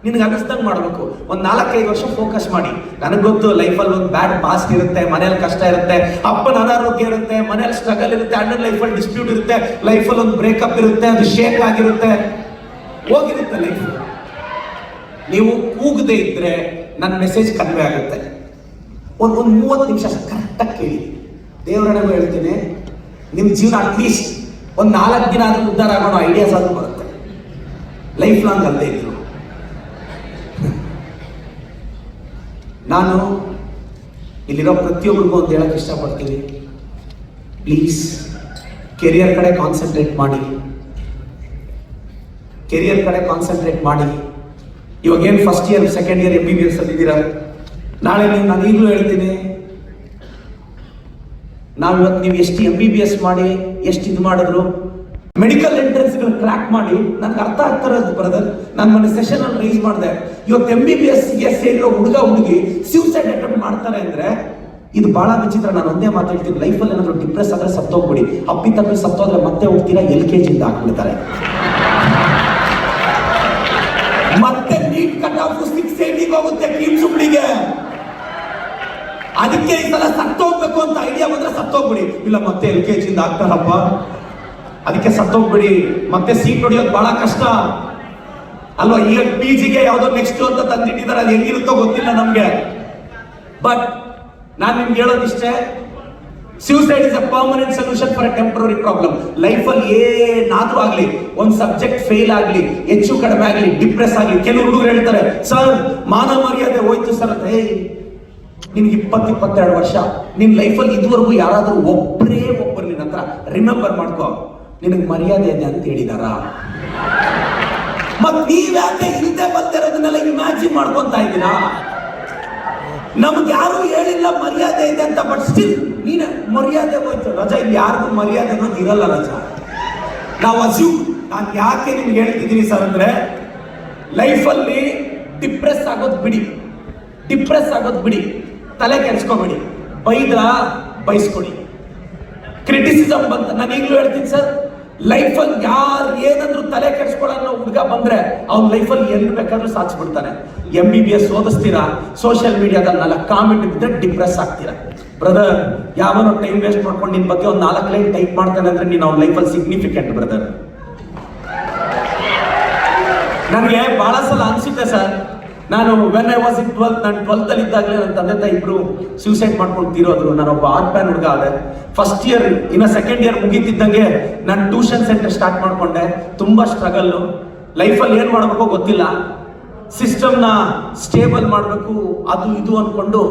ನಿನಗೆ ಅನಿಸ್ದಂಗೆ ಮಾಡಬೇಕು. ಒಂದು 4-5 ವರ್ಷ ಫೋಕಸ್ ಮಾಡಿ. ನನಗೆ ಗೊತ್ತು ಲೈಫಲ್ಲಿ ಒಂದು ಬ್ಯಾಡ್ ಪಾಸ್ಟ್ ಇರುತ್ತೆ, ಮನೇಲಿ ಕಷ್ಟ ಇರುತ್ತೆ, ಅಪ್ಪನ ಅನಾರೋಗ್ಯ ಇರುತ್ತೆ, ಮನೇಲಿ ಸ್ಟ್ರಗಲ್ ಇರುತ್ತೆ, ಅಣ್ಣನ ಲೈಫಲ್ಲಿ ಡಿಸ್ಪ್ಯೂಟ್ ಇರುತ್ತೆ, ಲೈಫಲ್ಲಿ ಒಂದು ಬ್ರೇಕಪ್ ಇರುತ್ತೆ, ಅದು ಶೇಕ್ ಆಗಿರುತ್ತೆ, ಹೋಗಿರುತ್ತೆ ಲೈಫ್. ನೀವು ಕೂಗದೆ ಇದ್ರೆ ನನ್ನ ಮೆಸೇಜ್ ಕನ್ವೆ ಆಗುತ್ತೆ. ಒಂದು 30 ನಿಮಿಷ ಕರೆಕ್ಟಾಗಿ ಕೇಳಿ. ದೇವರನಿಗೂ ಹೇಳ್ತೀನಿ, ನಿಮ್ಮ ಜೀವನ ಅಟ್ಲೀಸ್ಟ್ ಒಂದು 4 ದಿನ ಆದ್ರೂ ಉದ್ಧಾರ ಆಗೋಣ ಐಡಿಯಾಸ್ ಆದ್ರೂ ಬರುತ್ತೆ. ಲೈಫ್ ಲಾಂಗ್ ಅಲ್ಲದೆ ಇದ್ರು. ನಾನು ಇಲ್ಲಿರೋ ಪ್ರತಿಯೊಬ್ಬರಿಗೂ ಒಂದು ಹೇಳಕ್ಕೆ ಇಷ್ಟಪಡ್ತೀನಿ, ಪ್ಲೀಸ್ ಕೆರಿಯರ್ ಕಡೆ ಕಾನ್ಸಂಟ್ರೇಟ್ ಮಾಡಿ. ಕೆರಿಯರ್ ಕಡೆ ಕಾನ್ಸಂಟ್ರೇಟ್ ಮಾಡಿ. ಇವಾಗ ಏನು first year, second year MBBS ಅಲ್ಲಿ ಇದ್ದೀರಾ. ನಾಳೆ ನಾನು ಈಗಲೂ ಹೇಳ್ತೀನಿ, ನಾವಿವತ್ತು ನೀವು ಎಷ್ಟು MBBS ಮಾಡಿ, ಎಷ್ಟು ಇದು ಮಾಡಿದ್ರು, ಮೆಡಿಕಲ್ ಎಂಟ್ರೆನ್ಸ್ಗಳು ಕ್ರ್ಯಾಕ್ ಮಾಡಿ, ನನಗೆ ಅರ್ಥ ಆಗ್ತಾರದು ಬ್ರದರ್. ನಾನು ಮೊನ್ನೆ ಸೆಷನ್ ಅಲ್ಲಿ ರೈಸ್ ಮಾಡಿದೆ, ಇವತ್ತು MBBS ಸೇರಿರೋ ಹುಡುಗ ಹುಡುಗಿ ಸೂಸೈಡ್ ಅಟೆಂಪ್ಟ್ ಮಾಡ್ತಾರೆ ಅಂದ್ರೆ ಇದು ಬಹಳ ವಿಚಿತ್ರ. ನಾನು ಒಂದೇ ಮಾತಾಡ್ತೀನಿ, ಲೈಫಲ್ಲಿ ಏನಾದ್ರು ಡಿಪ್ರೆಸ್ ಆದ್ರೆ ಸತ್ತೋಗ್ಬಿಡಿ. ಅಪ್ಪಿತಪ್ಪಿ ಸತ್ತೋದ್ರೆ ಮತ್ತೆ ಹೋಗ್ತೀರಾ, LKG ಇಂದ ಹಾಕ್ಬಿಡ್ತಾರೆ. ಮತ್ತೆ ನೀಟ್ ಕಟ್ ಆಫ್ 680 ಹೋಗುತ್ತೆ ಕೀಮ್ಸ್ ಹುಬ್ಳಿಗೆ. ಅದಕ್ಕೆ ಈ ಸಲ ಸತ್ತೋಗ್ಬೇಕು ಅಂತ ಐಡಿಯಾ ಬಂದ್ರೆ ಸತ್ತೋಗ್ಬಿಡಿ. ಇಲ್ಲ ಮತ್ತೆ LKG ಇಂದ ಹಾಕ್ತಾರಪ್ಪ, ಅದಕ್ಕೆ ಸತ್ತೋಗ್ಬಿಡಿ. ಮತ್ತೆ ಸೀಟ್ ಹೊಡಿಯೋದು ಬಹಳ ಕಷ್ಟ ಅಲ್ವಾ. ಈಗ PGಗೆ ಯಾವ್ದೋ ನೆಕ್ಸ್ಟ್ ಅಂತ ತಂದಿಟ್ಟಿದ್ದಾರೆ, ಅದು ಹೆಂಗಿರುತ್ತೋ ಗೊತ್ತಿಲ್ಲ ನಮ್ಗೆ. ಬಟ್ ನಾನು ನಿಮ್ಗೆ ಹೇಳೋದಿಷ್ಟೇ, Suicide is a permanent solution for a temporary problem. Life ಅಲ್ಲಿ ಏನಾದ್ರೂ ಆಗ್ಲಿ, ಒಂದ್ ಸಬ್ಜೆಕ್ಟ್ ಫೇಲ್ ಆಗ್ಲಿ, ಹೆಚ್ಚು ಕಡಿಮೆ ಆಗ್ಲಿ, ಡಿಪ್ರೆಸ್ ಆಗ್ಲಿ, ಕೆಲವು ಹುಡುಗರು ಹೇಳ್ತಾರೆ ಸರ್ ಮಾನ ಮರ್ಯಾದೆ ಹೋಯ್ತು ಸರ್ ಅಂತ. ನಿನ್ಗೆ 22 ವರ್ಷ, ನಿನ್ ಲೈಫಲ್ಲಿ ಇದುವರೆಗೂ ಯಾರಾದ್ರೂ ಒಬ್ಬರು ನಿನ್ನ ಹತ್ರ ರಿಮೆಂಬರ್ ಮಾಡ್ಕೋ ನಿನಗೆ ಮರ್ಯಾದೆ ಇದೆ ಅಂತ ಹೇಳಿದಾರ? ಮತ್ ನೀವ್ಯಾಕೆ ಹಿಂದೆ ಬಂದಿರೋದನ್ನೆಲ್ಲ ಇಮ್ಯಾಜಿನ್ ಮಾಡ್ಕೊಂತ ಇದ್ದೀರಾ? ನಮ್ಗೆ ಯಾರು ಹೇಳಿಲ್ಲ ಮರ್ಯಾದೆ ಇದೆ ಅಂತ, ಬಟ್ ಸ್ಟಿಲ್ ನೀನೆ ಮರ್ಯಾದೆ ಹೋಯ್ತು. ರಜಾ ಇಲ್ಲಿ ಯಾರಿಗೂ ಮರ್ಯಾದೆ ಅನ್ನೋದು ಇರಲ್ಲ ರಜಾ. ನಾವು ನಾನು ಯಾಕೆ ನಿಮ್ಗೆ ಹೇಳ್ತಿದ್ದೀನಿ ಸರ್ ಅಂದ್ರೆ, ಲೈಫಲ್ಲಿ ಡಿಪ್ರೆಸ್ ಆಗೋದು ಬಿಡಿ, ತಲೆ ಕೆಡ್ಸ್ಕೊಬೇಡಿ, ಬೈಸ್ಕೊಡಿ. ಕ್ರಿಟಿಸಿಸಮ್ ಬಂತ, ನಾನು ಈಗಲೂ ಹೇಳ್ತೀನಿ ಸರ್, ಲೈಫಲ್ಲಿ ಯಾರು ಏನಂದ್ರು ತಲೆ ಕೆಡ್ಸ್ಕೊಳ್ಳೋ ಹುಡುಗ ಬಂದ್ರೆ ಅವ್ನ ಲೈಫಲ್ಲಿ ಎಲ್ಲಿ ಬೇಕಾದ್ರೂ ಸಾಧಿಸ್ಬಿಡ್ತಾನೆ. MBBS ಓದಿಸ್ತೀರಾ, ಸೋಷಿಯಲ್ ಮೀಡಿಯಾದಲ್ಲಿ 4 ಕಾಮೆಂಟ್ ಬಿದ್ದರೆ ಡಿಪ್ರೆಸ್ ಆಗ್ತೀರಾ. ಬ್ರದರ್, ಯಾವನೋ ಟೈಮ್ ವೇಸ್ಟ್ ಮಾಡ್ಕೊಂಡು ನಿನ್ ಬಗ್ಗೆ ಒಂದು 4 ಲೈನ್ ಟೈಪ್ ಮಾಡ್ತಾನೆ ಅಂದ್ರೆ ನೀನು ಅವ್ನ ಲೈಫಲ್ಲಿ ಸಿಗ್ನಿಫಿಕೆಂಟ್ ಬ್ರದರ್. ನನಗೆ ಬಹಳ ಸಲ ಅನ್ಸುತ್ತೆ ಸರ್, ನಾನು when I was in 12th, ನಾನು 12th ಅಲ್ಲಿ ಇದ್ದಾಗಲೇ ನನ್ನ ತಂದೆ ತಾಯಿ ಇಬ್ರು ಸೂಸೈಡ್ ಮಾಡ್ಕೊಂಡು ತೀರೋದ್ರು. ನಾನೊಬ್ಬ ಆರ್ಟ್ ಹುಡುಗ ಆದೆ. ಫಸ್ಟ್ ಇಯರ್ ಇನ್ನು ಸೆಕೆಂಡ್ ಇಯರ್ ಮುಗೀತಿದ್ದಂಗೆ ನಾನು ಟ್ಯೂಷನ್ ಸೆಂಟರ್ ಸ್ಟಾರ್ಟ್ ಮಾಡ್ಕೊಂಡೆ. ತುಂಬಾ ಸ್ಟ್ರಗಲ್ಲು, ಲೈಫಲ್ಲಿ ಏನ್ ಮಾಡಬೇಕು ಗೊತ್ತಿಲ್ಲ, ಸಿಸ್ಟಮ್ನ ಸ್ಟೇಬಲ್ ಮಾಡಬೇಕು, ಅದು ಇದು ಅನ್ಕೊಂಡು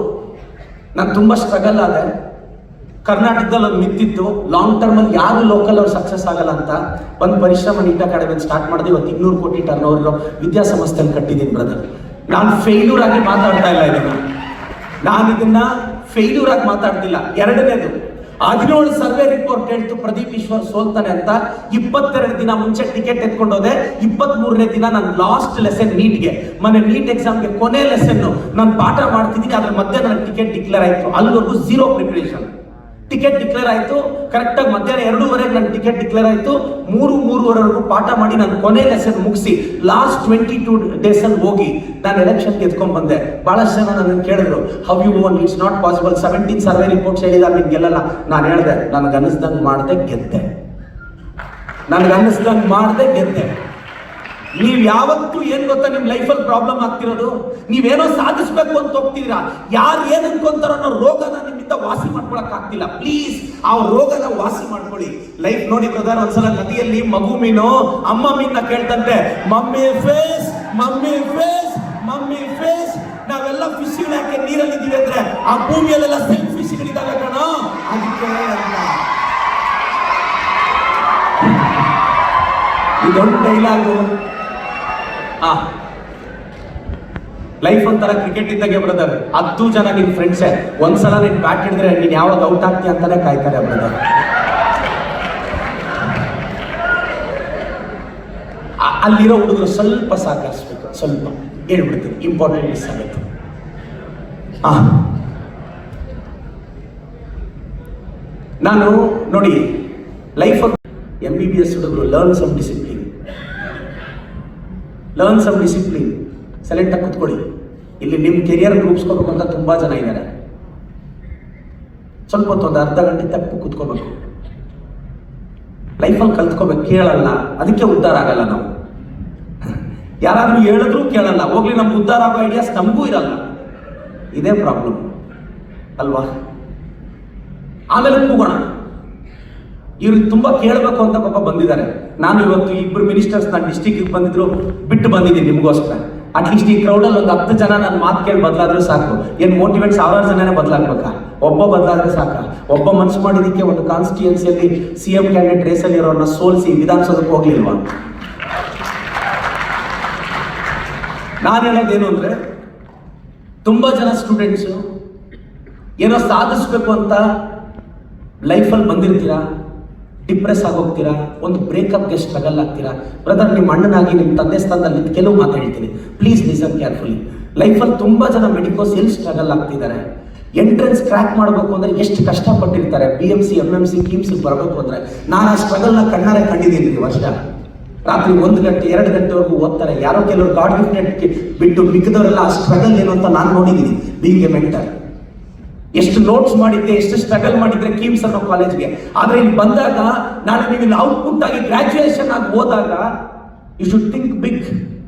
ನಾನು ತುಂಬಾ ಸ್ಟ್ರಗಲ್ ಆದೆ. ಕರ್ನಾಟಕದಲ್ಲಿ ಒಂದು ಮಿತ್ತಿತ್ತು, ಲಾಂಗ್ ಟರ್ಮ್ ಅಲ್ಲಿ ಯಾರು ಲೋಕಲ್ ಅವ್ರು ಸಕ್ಸಸ್ ಆಗಲ್ಲ ಅಂತ. ಒಂದು ಪರಿಶ್ರಮ ನೀಟ್ ಅಕಾಡೆಮಿ ಸ್ಟಾರ್ಟ್ ಮಾಡಿದೆ. ಇವತ್ತು 200 ಕೋಟಿ ಟರ್ನ್ ಓವರ್ ವಿದ್ಯಾಸಂಸ್ಥೆಯಲ್ಲಿ ಕಟ್ಟಿದ್ದೀನಿ ಬ್ರದರ್. ನಾನು ಫೇಲ್ಯೂರ್ ಆಗಿ ಮಾತಾಡ್ತಾ ಇಲ್ಲ ಇದನ್ನ ಫೇಲ್ಯೂರ್ ಆಗಿ ಮಾತಾಡ್ತಿಲ್ಲ. ಎರಡನೇದು, 17 ಸರ್ವೆ ರಿಪೋರ್ಟ್ ಹೇಳ್ತು ಪ್ರದೀಪ್ ಈಶ್ವರ್ ಸೋಲ್ತಾನೆ ಅಂತ. 22 ದಿನ ಮುಂಚೆ ಟಿಕೆಟ್ ಎತ್ಕೊಂಡು ಹೋದೆ. 23ನೇ ದಿನ ನಾನು ಲಾಸ್ಟ್ ಲೆಸನ್ ನೀಟ್ಗೆ, ನೀಟ್ ಎಕ್ಸಾಮ್ಗೆ ಕೊನೆ ಲೆಸನ್ ನಾನು ಪಾಠ ಮಾಡ್ತಿದ್ದೀನಿ. ಅದ್ರ ಮಧ್ಯೆ ನನಗೆ ಟಿಕೆಟ್ ಡಿಕ್ಲೇರ್ ಆಯ್ತು. ಅಲ್ಲಿವರೆಗೂ 0 ಪ್ರಿಪರೇಷನ್. ಟಿಕೆಟ್ ಡಿಕ್ಲೇರ್ ಆಯ್ತು, ಕರೆಕ್ಟಾಗಿ ಮಧ್ಯಾಹ್ನ 2:30 ನನ್ನ ಟಿಕೆಟ್ ಡಿಕ್ಲೇರ್ ಆಯ್ತು. 3:30ವರೆಗೂ ಪಾಠ ಮಾಡಿ ನಾನು ಕೊನೆ ಲೆಸನ್ ಮುಗಿಸಿ ಲಾಸ್ಟ್ 22 ಡೇಸ್ ಅಲ್ಲಿ ಹೋಗಿ ನಾನು ಎಲೆಕ್ಷನ್ಗೆ ಎತ್ಕೊಂಡ್ ಬಂದೆ. ಬಹಳಷ್ಟು ಜನ ನನ್ನ ಕೇಳಿದ್ರು, how you won, it's not possible, 17 survey reports ಹೇಳಿದಾಗ ನೀನು ಗೆಲ್ಲಲ್ಲ. ನಾನು ಹೇಳಿದೆ, ನನಗೆ ಅನ್ನಿಸ್ದಂಗೆ ಮಾಡದೆ ಗೆದ್ದೆ. ನೀವ್ ಯಾವತ್ತೂ ಏನ್ ಗೊತ್ತಾ ನಿಮ್ ಲೈಫಲ್ಲಿ ಪ್ರಾಬ್ಲಮ್ ಆಗ್ತಿರೋದು, ನೀವೇನೋ ಸಾಧಿಸ್ಬೇಕು ಅಂತ ಹೋಗ್ತಿದ್ದೀರಾ, ಯಾರು ಏನ್ ಅನ್ಕೊಂತಾರೋ ಅನ್ನೋ ರೋಗನ ನಿಮ್ಮಿಂದ ವಾಸಿ ಮಾಡ್ಕೊಳಕ್ ಆಗ್ತಿಲ್ಲ. ಪ್ಲೀಸ್ ಆ ರೋಗನ ವಾಸಿ ಮಾಡ್ಕೊಳ್ಳಿ. ಲೈಫ್ ನೋಡಿ ಬ್ರದರ್, ಒಂದ್ಸಲ ನದಿಯಲ್ಲಿ ಮಗು ಮೀನು ಅಮ್ಮ ಮೀನ್ನ ಕೇಳ್ತಂತೆ, ಮಮ್ಮಿ ಫೇಸ್. ನಾವೆಲ್ಲ ಫಿಶ್ಗಳು ಯಾಕೆ ನೀರಲ್ಲಿ ಇದೀವಿ ಅಂದ್ರೆ ಆ ಭೂಮಿಯಲ್ಲೆಲ್ಲ ಸೆಲ್ಫ್ ಫಿಶ್ಗಳಿದ್ದಾವೆ ಕಣ, ಅದಕ್ಕೆ ಇದೊಂದು ಡೈಲಾಗು. ಲೈಫ್ ಒಂಥರ ಕ್ರಿಕೆಟ್ ಇದ್ದಾಗೆ ಬ್ರದರ್. 10 ಜನ ನಿನ್ ಫ್ರೆಂಡ್ಸೇ, ಒಂದ್ಸಲ ನೀನ್ ಬ್ಯಾಟ್ ಹಿಡಿದ್ರೆ ನೀನ್ ಯಾವಾಗ ಔಟ್ ಆಗ್ತೀಯ ಅಂತಾನೆ ಕಾಯ್ತಾರೆ ಬ್ರದರ್. ಅಲ್ಲಿರೋ ಹುಡುಗರು ಸ್ವಲ್ಪ ಸಾಕರಿಸ್ಬೇಕು, ಸ್ವಲ್ಪ ಹೇಳ್ಬಿಡ್ತೀನಿ, ಇಂಪಾರ್ಟೆಂಟ್ ಮಿಸ್ ಆಗುತ್ತೆ. ನಾನು ನೋಡಿ ಲೈಫ್ MBBS ಹುಡುಗರು ಲರ್ನ್ ಸಮ್ ಡಿಸಿಪ್ಲಿನ್. ಸೈಲೆಂಟ್ ಆಗಿ ಕೂತ್ಕೊಳ್ಳಿ. ಇಲ್ಲಿ ನಿಮ್ಮ ಕೆರಿಯರ್ ರೂಪಿಸ್ಕೋಬೇಕು ಅಂತ ತುಂಬಾ ಜನ ಇದ್ದಾರೆ. ಸ್ವಲ್ಪ ಹೊತ್ತು, ಒಂದು ಅರ್ಧ ಗಂಟೆ ತಪ್ಪು ಕೂತ್ಕೋಬೇಕು. ಲೈಫಲ್ಲಿ ಕಲ್ತ್ಕೋಬೇಕು. ಕೇಳಲ್ಲ, ಅದಕ್ಕೆ ಉದ್ಧಾರ ಆಗಲ್ಲ. ನಾವು ಯಾರಾದ್ರೂ ಹೇಳಿದ್ರು ಕೇಳಲ್ಲ. ಹೋಗ್ಲಿ, ನಮ್ಗೆ ಉದ್ಧಾರ ಆಗೋ ಐಡಿಯಾಸ್ ನಮಗೂ ಇರಲ್ಲ. ಇದೇ ಪ್ರಾಬ್ಲಮ್ ಅಲ್ವಾ? ಆಮೇಲೆ ಕೂಗೋಣ. ಇವ್ರಿಗೆ ತುಂಬಾ ಕೇಳಬೇಕು ಅಂತ ಪಾಪ ಬಂದಿದ್ದಾರೆ. ನಾನು ಇವತ್ತು 2 ಮಿನಿಸ್ಟರ್ಸ್ ನಾನು ಡಿಸ್ಟಿಕ್ಗೆ ಬಂದಿದ್ರು, ಬಿಟ್ಟು ಬಂದಿದ್ದೀನಿ ನಿಮಗೋಸ್ಕರ. ಅಟ್ಲೀಸ್ಟ್ ಈ ಕ್ರೌಡಲ್ಲಿ ಒಂದು 10 ಜನ ನನ್ನ ಮಾತು ಕೇಳಿ ಬದಲಾದ್ರೂ ಸಾಕು. ಏನು ಮೋಟಿವೇಟ್ 1000 ಜನನೇ ಬದಲಾಗ್ಬೇಕಾ? ಒಬ್ಬ ಬದಲಾದ್ರೆ ಸಾಕ? ಒಬ್ಬ ಮನಸ್ಸು ಮಾಡಿದಕ್ಕೆ ಒಂದು ಕಾನ್ಸ್ಟಿಟ್ಯೂನ್ಸಿಯಲ್ಲಿ CM ಕ್ಯಾಂಡಿಡೇಟ್ ರೇಸಲ್ಲಿ ಇರೋರನ್ನ ಸೋಲಿಸಿ ವಿಧಾನಸೌಧಕ್ಕೆ ಹೋಗ್ಲಿಲ್ವಾ? ನಾನು ಹೇಳೋದೇನು ಅಂದ್ರೆ, ತುಂಬಾ ಜನ ಸ್ಟೂಡೆಂಟ್ಸು ಏನೋ ಸಾಧಿಸ್ಬೇಕು ಅಂತ ಲೈಫಲ್ಲಿ ಬಂದಿರ್ತೀರಾ, ಡಿಪ್ರೆಸ್ ಆಗೋಗ್ತೀರಾ, ಒಂದು ಬ್ರೇಕಪ್ಗೆ ಸ್ಟ್ರಗಲ್ ಆಗ್ತೀರಾ. ಬ್ರದರ್, ನಿಮ್ಮ ಅಣ್ಣನಾಗಿ ನಿಮ್ಮ ತಂದೆ ಸ್ಥಾನದಲ್ಲಿ ಕೆಲವು ಮಾತು ಹೇಳ್ತೀನಿ, ಪ್ಲೀಸ್ ಲಿಸನ್ ಕೇರ್ಫುಲಿ. ಲೈಫಲ್ಲಿ ತುಂಬಾ ಜನ ಮೆಡಿಕೋಸ್ ಎಲ್ಲಿ ಸ್ಟ್ರಗಲ್ ಆಗ್ತಿದ್ದಾರೆ. ಎಂಟ್ರೆನ್ಸ್ ಕ್ರ್ಯಾಕ್ ಮಾಡಬೇಕು ಅಂದ್ರೆ ಎಷ್ಟು ಕಷ್ಟಪಟ್ಟಿರ್ತಾರೆ. BMC MMC ಕೀಮ್ಸ್ ಬರಬೇಕು ಅಂದ್ರೆ ನಾನು ಆ ಸ್ಟ್ರಗಲ್ನ ಕಣ್ಣಾರೆ ಕಂಡಿದ್ದೀನಿ. ವರ್ಷ ರಾತ್ರಿ 1 ಗಂಟೆ 2 ಗಂಟೆವರೆಗೂ ಓದ್ತಾರೆ. ಯಾರೋ ಕೆಲವರು ಗಾಡ್ ಗಿಫ್ಟೆಡ್ ಬಿಟ್ಟು ಮಿಕ್ಕಿದವರೆಲ್ಲ ಆ ಸ್ಟ್ರಗಲ್ ಏನು ಅಂತ ನಾನು ನೋಡಿದ್ದೀನಿ. ಬೀಯಿಂಗ್ ಎ ಮೆಂಟರ್ ಎಷ್ಟು ನೋಟ್ಸ್ ಮಾಡಿದ್ದೆ, ಎಷ್ಟು ಸ್ಟ್ರಗಲ್ ಮಾಡಿದ್ರೆ ಕೀಮ್ಸ್ ಅನ್ನೋ ಕಾಲೇಜ್ಗೆ. ಆದ್ರೆ ಇಲ್ಲಿ ಬಂದಾಗ, ನಾನು ನೀವು ಇಲ್ಲಿ ಔಟ್ಪುಟ್ ಆಗಿ ಗ್ರಾಜುಯೇಷನ್ ಆಗಿ ಹೋದಾಗ, ಯು ಶುಡ್ ಥಿಂಕ್ ಬಿಗ್,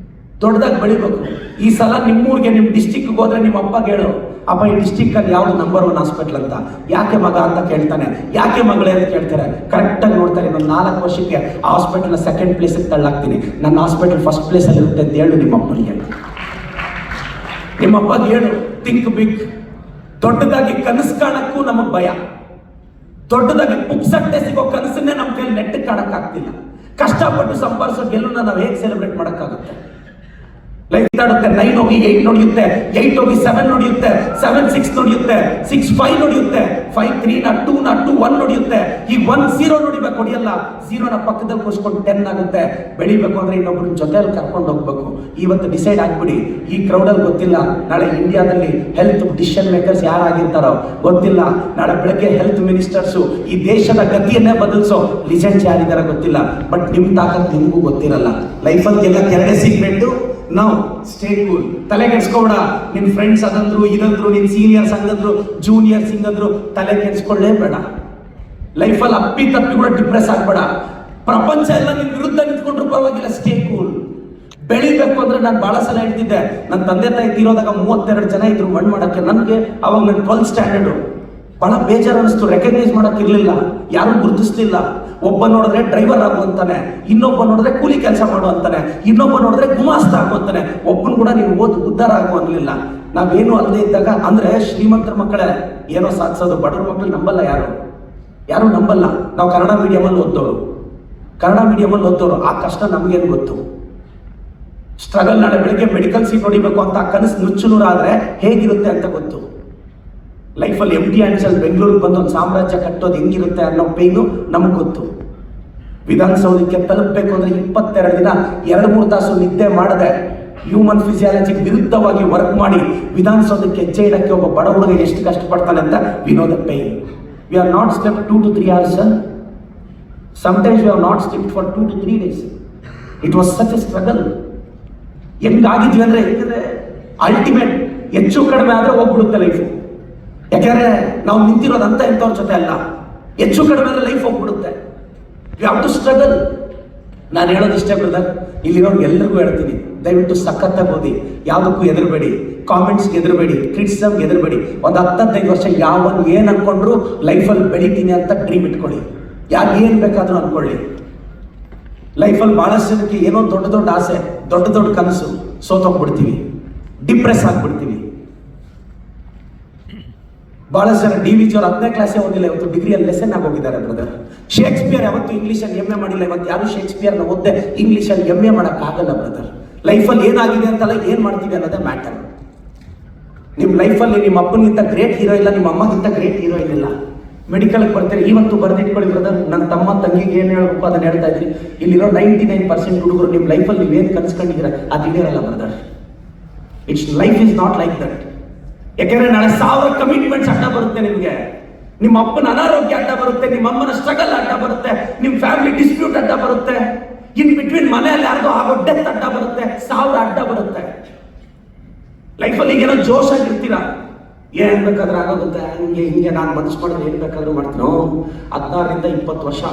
ದೊಡ್ಡದಾಗಿ ಬೆಳಿಬೇಕು. ಈ ಸಲ ನಿಮ್ಮೂರಿಗೆ, ನಿಮ್ಮ ಡಿಸ್ಟಿಕ್ಗೆ ಹೋದ್ರೆ ನಿಮ್ಮ ಅಪ್ಪಗೆ ಹೇಳು, ಅಪ್ಪ ಈ ಡಿಸ್ಟಿಕ್ ಯಾವ್ದು ನಂಬರ್ 1 ಹಾಸ್ಪಿಟಲ್ ಅಂತ. ಯಾಕೆ ಮಗ ಅಂತ ಕೇಳ್ತಾನೆ, ಯಾಕೆ ಮಗಳೇ ಅಂತ ಕೇಳ್ತಾರೆ. ಕರೆಕ್ಟಾಗಿ ನೋಡ್ತಾರೆ, ಇನ್ನೊಂದು 4 ವರ್ಷಕ್ಕೆ ಆ ಹಾಸ್ಪಿಟಲ್ನ ಸೆಕೆಂಡ್ ಪ್ಲೇಸಿಗೆ ತಳ್ಳಾಕ್ತೀನಿ, ನನ್ನ ಹಾಸ್ಪಿಟಲ್ ಫಸ್ಟ್ ಪ್ಲೇಸಲ್ಲಿ ಇರುತ್ತೆ ಅಂತ ಹೇಳು ನಿಮ್ಮ ಅಪ್ಪನಿಗೆ. ನಿಮ್ಮ ಅಪ್ಪಗೆ ಹೇಳು, ಥಿಂಕ್ ಬಿಗ್. ದೊಡ್ಡದಾಗಿ ಕನಸು ಕಾಣಕ್ಕೂ ನಮಗೆ ಭಯ. ದೊಡ್ಡದಾಗಿ ಪುಕ್ಸಟ್ಟೆ ಸಿಗೋ ಕನಸನ್ನೇ ನಮ್ಮ ಕೈಲಿ ನೆಟ್ಟು ಕಾಣಕ್ಕಾಗ್ತಿಲ್ಲ. ಕಷ್ಟಪಟ್ಟು ಸಂಪಾದಿಸೋ ಗೆಲ್ಲುನ ನಾವು ಹೇಗೆ ಸೆಲೆಬ್ರೇಟ್ ಮಾಡೋಕ್ಕಾಗುತ್ತೆ? ಲೈಫ್ ಇದಾಡುತ್ತೆ, 9 ಹೋಗಿ 8 ನೋಡಿಯುತ್ತೆ, 8 ಹೋಗಿ 7 ನೋಡಿಯುತ್ತೆ, 7 6 ನೋಡಿಯುತ್ತೆ, 6 5 ನೋಡಿಯುತ್ತೆ, 5 3 ನ 2 ನ 2 1 ನೋಡಿಯುತ್ತೆ. ಈ 1 0 ನೋಡಿಬೇಕು, ಹೊಡಿಯಲ್ಲ. 0 ನ ಪಕ್ಕದಲ್ಲಿ ಕೂರಿಸ್ಕೊಂಡು 10 ಆಗುತ್ತೆ. ಬೆಳಿಬೇಕು ಅಂದ್ರೆ ಇನ್ನೊಬ್ಬರ ಜೊತೆಯಲ್ಲಿ ಕರ್ಕೊಂಡು ಹೋಗ್ಬೇಕು. ಇವತ್ತು ಡಿಸೈಡ್ ಆಗ್ಬಿಡಿ, ಈ ಕ್ರೌಡಲ್ಲಿ ಗೊತ್ತಿಲ್ಲ ನಾಳೆ ಇಂಡಿಯಾದಲ್ಲಿ ಹೆಲ್ತ್ ಡಿಸಿಷನ್ ಮೇಕರ್ಸ್ ಯಾರಾಗಿರ್ತಾರೋ ಗೊತ್ತಿಲ್ಲ. ನಾಳೆ ಬೆಳಗ್ಗೆ ಹೆಲ್ತ್ ಮಿನಿಸ್ಟರ್ಸು ಈ ದೇಶದ ಗತಿಯನ್ನೇ ಬದಲಿಸೋ ಲಿಜೆಂಡ್ಸ್ ಯಾರಿದಾರ ಗೊತ್ತಿಲ್ಲ. ಬಟ್ ನಿಮ್ ತಾಕತ್ ನಿಮಗೂ ಗೊತ್ತಿರಲ್ಲ. ಲೈಫಲ್ಲಿ ಎಲ್ಲ ಕೆರಡೆ ಸೀಕ್ರೆಟ್. ನಾವು ಸ್ಟೇ ಕೂಲ್, ತಲೆ ಕೆಡಿಸ್ಕೊಬೇಡ. ನಿನ್ ಫ್ರೆಂಡ್ಸ್ ಅದಂದ್ರು ಇದಂದ್ರು, ನಿನ್ ಸೀನಿಯರ್ಸ್ ಹಂಗಂದ್ರು, ಜೂನಿಯರ್ಸ್ ಹಿಂಗಂದ್ರು, ತಲೆ ಕೆಡಿಸ್ಕೊಳ್ಳೇಬೇಡ. ಲೈಫಲ್ಲಿ ಅಪ್ಪಿ ತಪ್ಪಿ ಕೂಡ ಡಿಪ್ರೆಸ್ ಆಗ್ಬೇಡ. ಪ್ರಪಂಚ ಎಲ್ಲ ನಿನ್ ವಿರುದ್ಧ ನಿಂತ್ಕೊಂಡ್ರು ಪರವಾಗಿಲ್ಲ, ಸ್ಟೇ ಕೂಲ್. ಬೆಳಿಬೇಕು ಅಂದ್ರೆ ನಾನು ಬಹಳ ಸಲ ಹೇಳ್ತಿದ್ದೆ, ನನ್ನ ತಂದೆ ತಾಯಿ ತೀರೋದಾಗ 32 ಜನ ಇದ್ರು ಮಣ್ಣು ಮಾಡಕ್ಕೆ. ನನಗೆ ಅವಾಗ ನನ್ನ 12th ಸ್ಟ್ಯಾಂಡರ್ಡು ಬಹಳ ಬೇಜಾರು ಅನಿಸ್ತು. ರೆಕಗ್ನೈಸ್ ಮಾಡಕ್ ಇರ್ಲಿಲ್ಲ, ಯಾರು ಗುರುತಿಸ್ಲಿಲ್ಲ. ಒಬ್ಬ ನೋಡಿದ್ರೆ ಡ್ರೈವರ್ ಆಗು ಅಂತಾನೆ, ಇನ್ನೊಬ್ಬ ನೋಡಿದ್ರೆ ಕೂಲಿ ಕೆಲಸ ಮಾಡು ಅಂತಾನೆ, ಇನ್ನೊಬ್ಬ ನೋಡಿದ್ರೆ ಗುಮಾಸ್ತ ಆಗು ಅಂತಾನೆ. ಒಬ್ಬನು ಕೂಡ ನೀವು ಓದು ಉದ್ಧಾರ ಆಗು ಅನ್ಲಿಲ್ಲ. ನಾವೇನು ಅಲ್ಲದೆ ಇದ್ದಾಗ ಅಂದ್ರೆ ಶ್ರೀಮಂತರ ಮಕ್ಕಳೇ ಏನೋ ಸಾಧಿಸೋದು, ಬಡವ್ರ ಮಕ್ಕಳು ನಂಬಲ್ಲ, ಯಾರು ನಂಬಲ್ಲ. ನಾವು ಕನ್ನಡ ಮೀಡಿಯಮಲ್ಲಿ ಓದ್ದೋರು, ಆ ಕಷ್ಟ ನಮಗೇನು ಗೊತ್ತು? ಸ್ಟ್ರಗಲ್. ನಾಳೆ ಬೆಳಿಗ್ಗೆ ಮೆಡಿಕಲ್ ಸೀಟ್ ಹೊಡಿಬೇಕು ಅಂತ ಕನಸು ನುಚ್ಚುನೂರಾದ್ರೆ ಹೇಗಿರುತ್ತೆ ಅಂತ ಗೊತ್ತು. ಲೈಫಲ್ಲಿ ಎಂಟಿ ಹ್ಯಾಂಡ್ಸಲ್ಲಿ ಬೆಂಗಳೂರಿಗೆ ಬಂದು ಒಂದು ಸಾಮ್ರಾಜ್ಯ ಕಟ್ಟೋದು ಹೆಂಗಿರುತ್ತೆ ಅನ್ನೋ ಪೇನು ನಮಗೆ ಗೊತ್ತು. ವಿಧಾನಸೌಧಕ್ಕೆ ತಲುಪಬೇಕು ಅಂದ್ರೆ 22 ದಿನ 2-3 ತಾಸು ನಿದ್ದೆ ಮಾಡದೆ ಹ್ಯೂಮನ್ ಫಿಸಿಯಾಲಜಿಗೆ ವಿರುದ್ಧವಾಗಿ ವರ್ಕ್ ಮಾಡಿ ವಿಧಾನಸೌಧಕ್ಕೆ ಹೆಜ್ಜೆ ಇಡಕ್ಕೆ ಒಬ್ಬ ಬಡ ಹುಡುಗ ಎಷ್ಟು ಕಷ್ಟಪಡ್ತಾನೆ ಅಂತ we know the pain. We are not slept 2 to 3 hours. Sometimes we have not slept for 2 to 3 days. It was such a struggle. ಹೆಂಗಾಗಿದ್ವಿ ಅಂದ್ರೆ ಅಲ್ಟಿಮೇಟ್ ಹೆಚ್ಚು ಕಡಿಮೆ ಆದ್ರೆ ಹೋಗ್ಬಿಡುತ್ತೆ ಲೈಫ್. ಯಾಕೆಂದ್ರೆ ನಾವು ನಿಂತಿರೋದಂತ ಇಂಥವ್ರ ಜೊತೆ ಅಲ್ಲ. ಹೆಚ್ಚು ಕಡಿಮೆ ಆದ್ರೆ ಲೈಫ್ ಹೋಗ್ಬಿಡುತ್ತೆ. You have to struggle. ನಾನು ಹೇಳೋದಿಷ್ಟೇ ಬ್ರದರ್, ಇಲ್ಲಿರೋರು ಎಲ್ರಿಗೂ ಹೇಳ್ತೀನಿ, ದಯವಿಟ್ಟು ಸಖತ್ತಾಗಿ ಓದಿ, ಯಾವುದಕ್ಕೂ ಎದುರಬೇಡಿ, ಕಾಮೆಂಟ್ಸ್ಗೆ ಎದುರಬೇಡಿ, ಕ್ರಿಟಿಸಿಸಮ್ಗೆ ಎದುರಬೇಡಿ. ಒಂದು 10-15 ವರ್ಷ ಯಾವನ್ ಏನು ಅನ್ಕೊಂಡ್ರು ಲೈಫಲ್ಲಿ ಬೆಳಿತೀನಿ ಅಂತ ಡ್ರೀಮ್ ಇಟ್ಕೊಳ್ಳಿ. ಯಾರು ಏನು ಬೇಕಾದ್ರೂ ಅನ್ಕೊಳ್ಳಿ. ಲೈಫಲ್ಲಿ ಬಹಳಷ್ಟು ಜನಕ್ಕೆ ಏನೋ ದೊಡ್ಡ ಆಸೆ, ದೊಡ್ಡ ಕನಸು, ಸೋತೋಗ್ಬಿಡ್ತೀವಿ, ಡಿಪ್ರೆಸ್ ಆಗ್ಬಿಡ್ತೀವಿ. ಬಹಳಷ್ಟು ಜನ DVG ಅವರು 10ನೇ ಕ್ಲಾಸೇ ಓದಿಲ್ಲ, ಇವತ್ತು ಡಿಗ್ರಿಯಲ್ಲಿ ಲೆಸನ್ ಆಗಿ ಹೋಗಿದ್ದಾರೆ ಬ್ರದರ್. ಶೇಕ್ಸ್ಪಿಯರ್ ಯಾವತ್ತು ಇಂಗ್ಲೀಷಲ್ಲಿ MA ಮಾಡಿಲ್ಲ, ಇವತ್ತು ಯಾರು ಶೇಕ್ಸ್ಪಿಯರ್ನ ಓದ್ದೆ ಇಂಗ್ಲೀಷಲ್ಲಿ MA ಮಾಡೋಕ್ಕಾಗಲ್ಲ ಬ್ರದರ್. ಲೈಫಲ್ಲಿ ಏನಾಗಿದೆ ಅಂತಲ್ಲ, ಏನು ಮಾಡ್ತೀವಿ ಅನ್ನೋದೇ ಮ್ಯಾಟರ್. ನಿಮ್ಮ ಲೈಫಲ್ಲಿ ನಿಮ್ಮ ಅಪ್ಪನಿಗಿಂತ ಗ್ರೇಟ್ ಹೀರೋ ಇಲ್ಲ, ನಿಮ್ಮ ಅಮ್ಮಗಿಂತ ಗ್ರೇಟ್ ಹೀರೋ ಇಲ್ಲ. ಮೆಡಿಕಲ್ಗೆ ಬರ್ತಾರೆ, ಇವತ್ತು ಬರೆದಿಟ್ಕೊಳ್ಳಿ ಬ್ರದರ್. ನನ್ನ ತಮ್ಮ ತಂಗಿಗೆ ಏನು ಹೇಳ್ಬೇಕು ಅದನ್ನು ಹೇಳ್ತಾ ಇದ್ರಿ. ಇಲ್ಲಿರೋ 99% ಹುಡುಗರು ನಿಮ್ಮ ಲೈಫಲ್ಲಿ ನೀವೇನು ಕನ್ಸ್ಕೊಂಡಿದ್ದೀರ ಅದು ಇಳಿಯಲ್ಲ brother. Life is not like that. ಯಾಕೆಂದ್ರೆ ನಾಳೆ 1000 ಕಮಿಟ್ಮೆಂಟ್ಸ್ ಅಡ್ಡ ಬರುತ್ತೆ ನಿಮಗೆ. ನಿಮ್ಮ ಅಪ್ಪನ ಅನಾರೋಗ್ಯ ಅಡ್ಡ ಬರುತ್ತೆ, ನಿಮ್ಮ ಅಮ್ಮನ ಸ್ಟ್ರಗಲ್ ಅಡ್ಡ ಬರುತ್ತೆ, ನಿಮ್ಮ ಫ್ಯಾಮಿಲಿ ಡಿಸ್ಪ್ಯೂಟ್ ಅಡ್ಡ ಬರುತ್ತೆ, ಇನ್ ಬಿಟ್ವೀನ್ ಮನೆಯಲ್ಲಿ ಯಾರಿಗೋ ಆಗೋ ಡೆತ್ ಅಡ್ಡ ಬರುತ್ತೆ, 1000 ಅಡ್ಡ ಬರುತ್ತೆ. ಲೈಫಲ್ಲಿ ಈಗೇನೋ ಜೋಶ್ ಆಗಿರ್ತೀರಾ, ಏನ್ ಬೇಕಾದ್ರೂ ಆಗೋಗುತ್ತೆ, ಹಿಂಗೆ ನಾನು ಮನಸ್ಸು ಮಾಡಿದ್ರೆ ಏನ್ ಬೇಕಾದ್ರೂ ಮಾಡ್ತೀನೋ. 16ರಿಂದ 20 ವರ್ಷ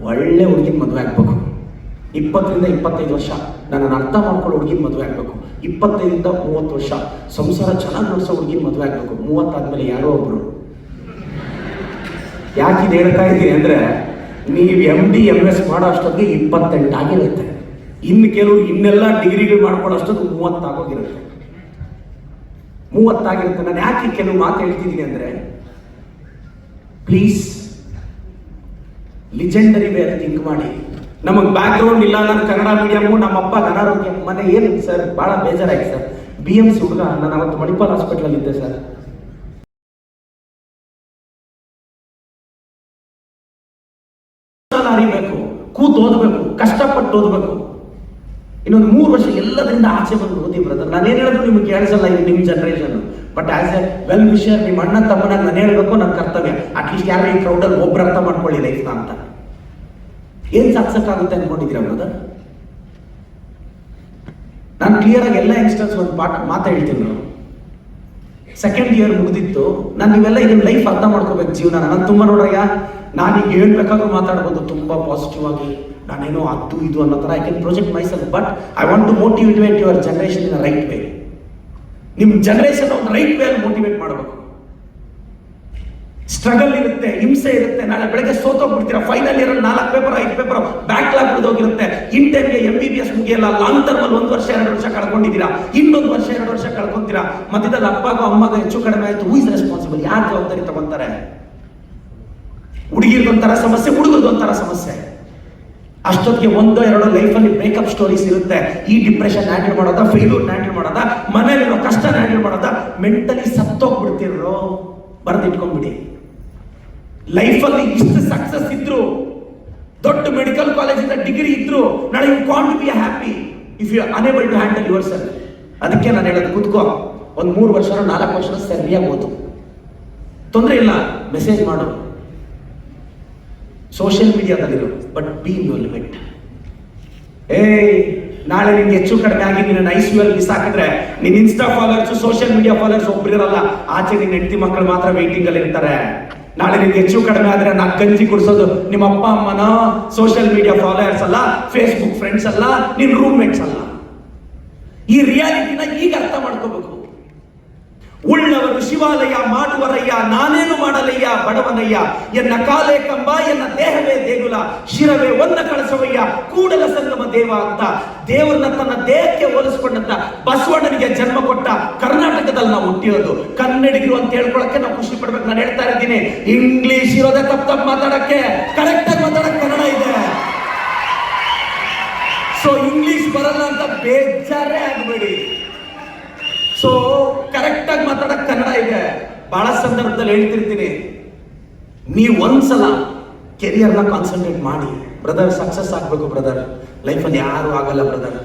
ಒಳ್ಳೆ ಹುಡುಗಿನ ಮದುವೆ ಆಗ್ಬೇಕು. 20ರಿಂದ 25 ವರ್ಷ ನನ್ನನ್ನು ಅರ್ಥ ಮಾಡ್ಕೊಳ್ಳೋ ಹುಡುಗಿನ ಮದುವೆ ಆಗ್ಬೇಕು. 25ರಿಂದ 30 ವರ್ಷ ಸಂಸಾರ ಚೆನ್ನಾಗಿ ನಡೆಸೋ ಹುಡುಗಿನ ಮದುವೆ ಆಗ್ಬೇಕು. 30 ಆದ್ಮೇಲೆ ಯಾರೋ ಒಬ್ರು. ಯಾಕಿದು ಹೇಳ್ತಾ ಇದ್ದೀನಿ ಅಂದ್ರೆ, ನೀವು MD MS ಮಾಡೋ ಅಷ್ಟೊತ್ತಿಗೆ 28 ಆಗಿರುತ್ತೆ. ಇನ್ನು ಕೆಲವರು ಇನ್ನೆಲ್ಲ ಡಿಗ್ರಿಗಳು ಮಾಡ್ಕೊಳ್ಳೋ ಅಷ್ಟೊತ್ತಿಗೆ 30 ಆಗೋಗಿರುತ್ತೆ. 30 ಆಗಿರುತ್ತೆ. ನಾನು ಯಾಕೆ ಕೆಲವು ಮಾತು ಹೇಳ್ತಿದ್ದೀನಿ ಅಂದ್ರೆ, ಪ್ಲೀಸ್ ಲಿಜೆಂಡರಿ ವೇರ್ ಥಿಂಕ್ ಮಾಡಿ. ನಮಗೆ ಬ್ಯಾಕ್ ಗ್ರೌಂಡ್ ಇಲ್ಲ, ನಾನು ಕನ್ನಡ ಮೀಡಿಯಮ್ಮು, ನಮ್ಮ ಅಪ್ಪ ಅನಾರೋಗ್ಯ. ಮನೆ ಏನು ಸರ್ ಭಾಳ ಬೇಜಾರಾಯ್ತು ಸರ್. BMC ಹುಡುಗ, ನಾನು ಅವತ್ತು ಮಣಿಪಾಲ್ ಹಾಸ್ಪಿಟಲ್ ಇದ್ದೆ ಸರ್. ಅರಿಬೇಕು, ಕೂತು ಓದಬೇಕು, ಕಷ್ಟಪಟ್ಟು ಓದಬೇಕು. ಇನ್ನೊಂದು 3 ವರ್ಷ ಎಲ್ಲದರಿಂದ ಆಚೆ ಬಂದು ಓದಿ ಬ್ರದರ್. ನಾನೇನು ಹೇಳಿದ್ರು ನಿಮ್ಗೆ ಕೇಳಿಸಲ್ಲ, ಇದು ನಿಮ್ಮ generation. But as A well wisher ನಿಮ್ಮ ಅಣ್ಣ ತಮ್ಮನಾಗ ನಾನು ಹೇಳಬೇಕು, ನನ್ನ ಕರ್ತವ್ಯ. ಅಟ್ಲೀಸ್ಟ್ ಯಾರು ಈ ಕ್ರೌಡಲ್ಲಿ ಒಬ್ರು ಅರ್ಥ ಮಾಡ್ಕೊಳ್ಳಿ ಲೈಫ್ನ ಅಂತ. ಏನ್ ಸಾಧಿಸಕ್ಕಾಗುತ್ತೆ ಅನ್ಕೊಂಡಿದ್ದೀರಾ ಬ್ರದರ್? ನಾನು ಕ್ಲಿಯರ್ ಆಗಿ ಎಲ್ಲ ಯಂಗ್ಸ್ಟರ್ಸ್ ಒಂದು ಮಾತು ಹೇಳ್ತೀನಿ. ನಾನು ಸೆಕೆಂಡ್ ಇಯರ್ ಮುಗಿದಿತ್ತು. ನಾನು ನೀವೆಲ್ಲ ಇದನ್ನ ಲೈಫ್ ಅರ್ಥ ಮಾಡ್ಕೋಬೇಕು ಜೀವನ. ನಾನು ತುಂಬ ನೋಡ್ರಯ್ಯ, ನಾನೀಗ ಏನು ಬೇಕಾದ್ರೂ ಮಾತಾಡ್ಬೋದು ತುಂಬ ಪಾಸಿಟಿವ್ ಆಗಿ, ನಾನೇನೋ ಅದು ಇದು ಅನ್ನೋ ಥರ I can project myself. But I want to motivate your generation in a right way. ನಿಮ್ ಜನರೇಷನ್ ಒಂದು ರೈಟ್ ವೇ ಮೋಟಿವೇಟ್ ಮಾಡಬೇಕು. ಸ್ಟ್ರಗಲ್ ಇರುತ್ತೆ, ಹಿಂಸೆ ಇರುತ್ತೆ. ನಾಳೆ ಬೆಳಗ್ಗೆ ಸೋತೋಗ್ಬಿಡ್ತೀರಾ. Final year 4 paper 5 paper backlog ಬಿಡೋಗಿರುತ್ತೆ. ಇನ್ ಟೈಮ್ಗೆ MBBS ಮುಗಿಯಲ್ಲ. ಲಾಂಗ್ ಟರ್ಮ್ ಅಲ್ಲಿ 1 ವರ್ಷ 2 ವರ್ಷ ಕಳ್ಕೊಂಡಿದ್ದೀರಾ, ಇನ್ನೊಂದು ವರ್ಷ 2 ವರ್ಷ ಕಳ್ಕೊಂತೀರಾ. ಮಧ್ಯದಲ್ಲಿ ಅಪ್ಪಗೋ ಅಮ್ಮಗ ಹೆಚ್ಚು ಕಡಿಮೆ ಆಯ್ತು, ಹೂ ಇಸ್ ರೆಸ್ಪಾನ್ಸಿಬಲ್? ಯಾರು ಜವಾಬ್ದಾರಿ ತಗೊಂತಾರೆ? ಹುಡುಗಿರ್ದೊಂಥರ ಸಮಸ್ಯೆ, ಹುಡುಗರದೊಂಥರ ಸಮಸ್ಯೆ. ಅಷ್ಟೊತ್ತಿಗೆ 1-2 ಲೈಫಲ್ಲಿ ಬ್ರೇಕಪ್ ಸ್ಟೋರೀಸ್ ಇರುತ್ತೆ. ಈ ಡಿಪ್ರೆಷನ್ ಹ್ಯಾಂಡಲ್ ಮಾಡೋದ, ಫೇಲ್ಯೂರ್ ಹ್ಯಾಂಡಲ್ ಮಾಡೋದ, ಮನೇಲಿರೋ ಕಷ್ಟ ಹ್ಯಾಂಡಲ್ ಮಾಡೋದ, ಮೆಂಟಲಿ ಸತ್ತೋಗ್ಬಿಡ್ತಿರೋ. ಬರೆದಿಟ್ಕೊಂಡ್ಬಿಡಿ. ಲೈಫಲ್ಲಿ ಇಷ್ಟು ಸಕ್ಸಸ್ ಇದ್ರು, ದೊಡ್ಡ ಮೆಡಿಕಲ್ ಕಾಲೇಜಿಂದ ಡಿಗ್ರಿ ಇದ್ರು, ನಾಳೆ you can't be happy if you unable to handle yourself. ಅದಕ್ಕೆ ನಾನು ಹೇಳೋದು, ಕೂತ್ಕೋ, ಒಂದು 3 ವರ್ಷ 4 ವರ್ಷ ಸರಿಯಾಗಿ ಓದು, ತೊಂದರೆ ಇಲ್ಲ, ಮೆಸೇಜ್ ಮಾಡು, ಸೋಷಿಯಲ್ ಮೀಡಿಯಾದಲ್ಲಿರು, but be in your limit. ನಾಳೆ ನಿನ್ಗೆ ಹೆಚ್ಚು ಕಡಿಮೆ ಆಗಿ ನಿನ್ನ ICU ಮಿಸ್ ಹಾಕಿದ್ರೆ ನಿನ್ನ Insta followers, social media followers ಒಬ್ಬರಿರಲ್ಲ, ಆಚೆ ನಿನ್ನ ಹೆಂಡತಿ ಮಕ್ಕಳು ಮಾತ್ರ ವೇಟಿಂಗ್ ಅಲ್ಲಿ ಇರ್ತಾರೆ. ನಾಳೆ ನಿನ್ಗೆ ಹೆಚ್ಚು ಕಡಿಮೆ ಆದ್ರೆ ನಾಲ್ಕು ಗಂಜಿ ಕುಡಿಸೋದು ನಿಮ್ಮ ಅಪ್ಪ ಅಮ್ಮನ, ಸೋಷಿಯಲ್ ಮೀಡಿಯಾ ಫಾಲೋವರ್ಸ್ ಅಲ್ಲ, ಫೇಸ್ಬುಕ್ ಫ್ರೆಂಡ್ಸ್ ಅಲ್ಲ, ನಿನ್ನ ರೂಮ್ಮೇಟ್ಸ್ ಅಲ್ಲ. ಈ ರಿಯಾಲಿಟಿನ ಈಗ ಅರ್ಥ ಮಾಡ್ಕೋಬೇಕು. ಉಳ್ಳವರು ಶಿವಾಲಯ ಮಾಡುವರಯ್ಯ, ನಾನೇನು ಮಾಡಲಯ್ಯ ಬಡವನಯ್ಯ, ಎನ್ನ ಕಾಲೇ ಕಂಬ, ಎನ್ನ ದೇಹವೇ ದೇಗುಲ, ಶಿರವೇ ಒಂದ ಕಳಸವಯ್ಯ, ಕೂಡಲ ಸಂಗಮ ದೇವ ಅಂತ ದೇವರನ್ನ ತನ್ನ ದೇಹಕ್ಕೆ ಹೋಲಿಸ್ಕೊಂಡಂತ ಬಸವಣ್ಣನಿಗೆ ಜನ್ಮ ಕೊಟ್ಟ ಕರ್ನಾಟಕದಲ್ಲಿ ನಾವು ಹುಟ್ಟಿರೋದು. ಕನ್ನಡಿಗರು ಅಂತ ಹೇಳ್ಕೊಳಕ್ಕೆ ನಾವು ಖುಷಿ ಪಡ್ಬೇಕು. ನಾನು ಹೇಳ್ತಾ ಇದ್ದೀನಿ, ಇಂಗ್ಲಿಷ್ ಇರೋದೇ ತಪ್ಪು ಮಾತಾಡಕ್ಕೆ, ಕರೆಕ್ಟ್ ಆಗಿ ಮಾತಾಡಕ್ಕೆ ಕನ್ನಡ ಇದೆ. ಸೊ ಇಂಗ್ಲಿಷ್ ಬರಲ್ಲ ಅಂತ ಬೇಜಾರೇ ಆಗಬೇಡಿ. ಸೊ ಕರೆಕ್ಟ್ ಆಗಿ ಮಾತಾಡಕ್ ಕನ್ನಡ ಇದೆ. ಬಹಳ ಸಂದರ್ಭದಲ್ಲಿ ಹೇಳ್ತಿರ್ತೀನಿ, ನೀವು ಒಂದ್ಸಲ ಕೆರಿಯರ್ನ ಕಾನ್ಸಂಟ್ರೇಟ್ ಮಾಡಿ ಬ್ರದರ್. ಸಕ್ಸಸ್ ಆಗ್ಬೇಕು ಬ್ರದರ್. ಲೈಫಲ್ಲಿ ಯಾರು ಆಗಲ್ಲ ಬ್ರದರ್.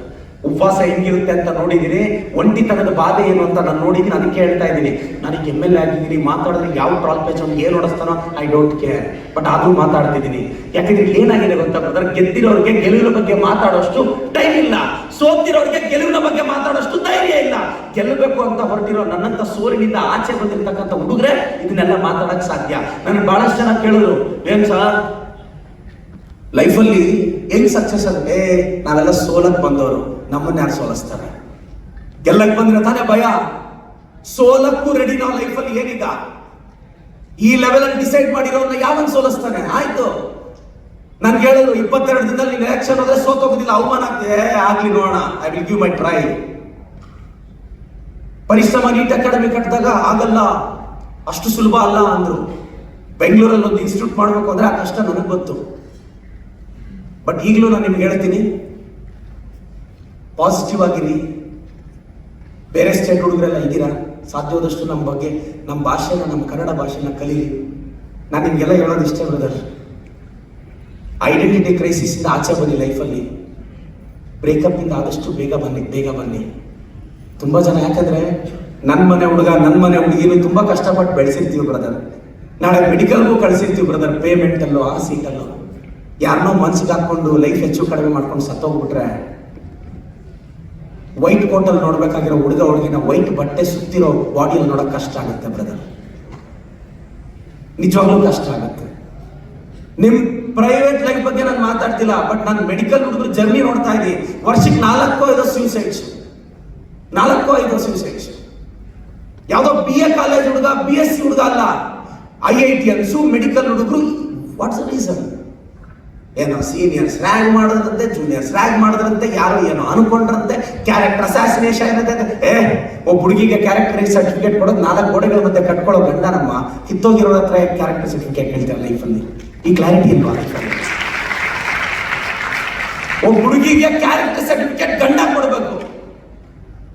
ಉಪವಾಸ ಹೆಂಗಿರುತ್ತೆ ಅಂತ ನೋಡಿದ್ದೀನಿ, ಒಂಟಿತನದ ಬಾಧೆ ಏನು ಅಂತ ನಾನು ನೋಡಿದ್ದೀನಿ. ಅದಕ್ಕೆ ಹೇಳ್ತಾ ಇದ್ದೀನಿ, ನನಗೆ MLA ಆಗಿದ್ದೀನಿ, ಮಾತಾಡಿದ್ರೆ ಯಾವ ಟ್ರಾಲ್ ಪೇಜ್ ಅವ್ನು ಏನು ಓಡಿಸ್ತಾನೋ ಐ ಡೋಂಟ್ ಕೇರ್, ಬಟ್ ಆದ್ರೂ ಮಾತಾಡ್ತಿದ್ದೀನಿ. ಯಾಕಂದ್ರೆ ಏನಾಗಿದೆ ಗೊತ್ತಾ ಬ್ರದರ್, ಗೆದ್ದಿರೋರಿಗೆ ಗೆಲುವಿನ ಬಗ್ಗೆ ಮಾತಾಡೋಷ್ಟು ಟೈಮ್ ಇಲ್ಲ, ಸೋತಿರೋರಿಗೆ ಗೆಲುವಿನ ಬಗ್ಗೆ ಮಾತಾಡೋಷ್ಟು ಧೈರ್ಯ ಇಲ್ಲ. ಗೆಲ್ಲಬೇಕು ಅಂತ ಹೊರಟಿರೋ ನನ್ನಂತ ಸೋಲಿನಿಂದ ಆಚೆ ಬಂದಿರ್ತಕ್ಕಂಥ ಹುಡುಗರೆ ಇದನ್ನೆಲ್ಲ ಮಾತಾಡಕ್ ಸಾಧ್ಯ. ನನಗೆ ಬಹಳಷ್ಟು ಜನ ಕೇಳಿದ್ರು, ಏನ್ ಸರ್ ಲೈಫಲ್ಲಿ ಹೆಂಗ್ ಸಕ್ಸಸ್ ಅಂದ್ರೆ, ನಾವೆಲ್ಲ ಸೋಲಕ್ ಬಂದವರು, ನಮ್ಮನ್ನ ಯಾರು ಸೋಲಿಸ್ತಾರೆ? ಗೆಲ್ಲಕ್ ಬಂದ್ರೆ ತಾನೇ ಭಯ. ಸೋಲಕ್ಕೂ ರೆಡಿ ನಾವು ಲೈಫಲ್ಲಿ. ಏನೀಗ ಈ ಲೆವೆಲ್ ಅಲ್ಲಿ ಡಿಸೈಡ್ ಮಾಡಿರೋನ್ನ ಯಾವನ್ ಸೋಲಿಸ್ತಾನೆ? ಆಯ್ತು, ನನ್ಗೆ ಹೇಳಿದ್ರು 22 ದಿನದಲ್ಲಿ ನೀನು ಎಲೆಕ್ಷನ್ ಹೋದ್ರೆ ಸೋತೋಗೋದಿಲ್ಲ, ಅವಮಾನ ಆಗ್ತದೆ. ಆಗ್ಲಿ ನೋಡೋಣ, I will give my try. ಪರಿಶ್ರಮ ನೀಟ್ ಅಕಾಡೆಮಿ ಕಟ್ಟಿದಾಗ ಆಗಲ್ಲ, ಅಷ್ಟು ಸುಲಭ ಅಲ್ಲ ಅಂದ್ರು. ಬೆಂಗಳೂರಲ್ಲಿ ಒಂದು ಇನ್ಸ್ಟಿಟ್ಯೂಟ್ ಮಾಡ್ಬೇಕು ಅಂದ್ರೆ ಆ ಕಷ್ಟ ನನಗೆ ಗೊತ್ತು. ಬಟ್ ಈಗಲೂ ನಾನು ನಿಮ್ಗೆ ಹೇಳ್ತೀನಿ, ಪಾಸಿಟಿವ್ ಆಗಿರಿ. ಬೇರೆ ಸ್ಟೇಟ್ ಹುಡುಗರೆಲ್ಲ ಇದ್ದೀರಾ, ಸಾಧ್ಯವಾದಷ್ಟು ನಮ್ಮ ಬಗ್ಗೆ, ನಮ್ಮ ಭಾಷೆನ, ನಮ್ಮ ಕನ್ನಡ ಭಾಷೆನ ಕಲೀರಿ. ನಾನು ನಿಮ್ಗೆಲ್ಲ ಹೇಳೋದು ಇಷ್ಟೇ ಬ್ರದರ್, ಐಡೆಂಟಿಟಿ ಕ್ರೈಸಿಸ್ ಇಂದ ಆಚೆ ಬನ್ನಿ. ಲೈಫಲ್ಲಿ ಬ್ರೇಕಪ್ ಇಂದ ಆದಷ್ಟು ಬೇಗ ಬನ್ನಿ. ತುಂಬಾ ಜನ, ಯಾಕಂದ್ರೆ ನನ್ನ ಮನೆ ಹುಡುಗ, ನನ್ನ ಮನೆ ಹುಡುಗಿನೂ ತುಂಬಾ ಕಷ್ಟಪಟ್ಟು ಬೆಳೆಸಿರ್ತೀವಿ ಬ್ರದರ್. ನಾಳೆ ಮೆಡಿಕಲ್ಗೂ ಕಳಿಸಿರ್ತೀವಿ ಬ್ರದರ್, ಪೇಮೆಂಟಲ್ಲೋ ಆ ಸೀಟಲ್ಲೋ. ಯಾರನ್ನೋ ಮನ್ಸಿಗೆ ಹಾಕೊಂಡು ಲೈಫ್ ಹೆಚ್ಚು ಕಡಿಮೆ ಮಾಡ್ಕೊಂಡು ಸತ್ತೋಗ್ಬಿಟ್ರೆ, ವೈಟ್ ಕೋಟಲ್ಲಿ ನೋಡ್ಬೇಕಾಗಿರೋ ಹುಡುಗಿನ ವೈಟ್ ಬಟ್ಟೆ ಸುತ್ತಿರೋ ಬಾಡಿಯಲ್ಲಿ ನೋಡೋಕೆ ಕಷ್ಟ ಆಗುತ್ತೆ ಬ್ರದರ್. ನಿಜವಾಗ್ಲೂ ಕಷ್ಟ ಆಗುತ್ತೆ. ನಿಮ್ ಪ್ರೈವೇಟ್ ಲೈಫ್ ಬಗ್ಗೆ ನಾನು ಮಾತಾಡ್ತಿಲ್ಲ, ಬಟ್ ನಾನು ಮೆಡಿಕಲ್ ಹುಡುಗರು ಜರ್ನಿ ನೋಡ್ತಾ ಇದ್ದೀನಿ. ವರ್ಷಕ್ಕೆ 4-5 ಸೂಸೈಡ್ಸ್, 4-5 ಸೂಸೈಡ್ಸ್. ಯಾವುದೋ BA ಕಾಲೇಜ್ ಹುಡುಗ, BSc ಹುಡುಗ ಅಲ್ಲ, IITians ಮೆಡಿಕಲ್ ಹುಡುಗರು. What's the reason? ಏನೋ ಸೀನಿಯರ್ಸ್ ರ್ಯಾಗ್ ಮಾಡೋದ್ರಂತೆ, ಜೂನಿಯರ್ಸ್ ರ್ಯಾಗ್ ಮಾಡೋದ್ರಂತೆ, ಯಾರೋ ಏನೋ ಅನ್ಕೊಂಡ್ರಂತೆ, ಕ್ಯಾರೆಕ್ಟರ್ ಅಸಾಸಿನೇಷನ್ ಇರುತ್ತೆ. ಒಬ್ಬ ಹುಡುಗಿಗೆ ಕ್ಯಾರೆಕ್ಟರ್ ಸರ್ಟಿಫಿಕೇಟ್ ಕೊಡೋದು 4 ಗೋಡೆಗಳ ಮಧ್ಯೆ ಕಟ್ಕೊಳ್ಳೋ ಗಂಡ ನಮ್ಮ ಕಿತ್ತೋಗಿರೋ ಹತ್ರ ಕ್ಯಾರೆಕ್ಟರ್ ಸರ್ಟಿಫಿಕೇಟ್ ಹೇಳ್ತಾರೆ ಲೈಫಲ್ಲಿ. ಈ ಕ್ಲಾರಿಟಿ ಇಲ್ವಾ? ಒಬ್ಬ ಹುಡುಗಿಗೆ ಕ್ಯಾರೆಕ್ಟರ್ ಸರ್ಟಿಫಿಕೇಟ್ ಗಂಡ ಕೊಡಬೇಕು.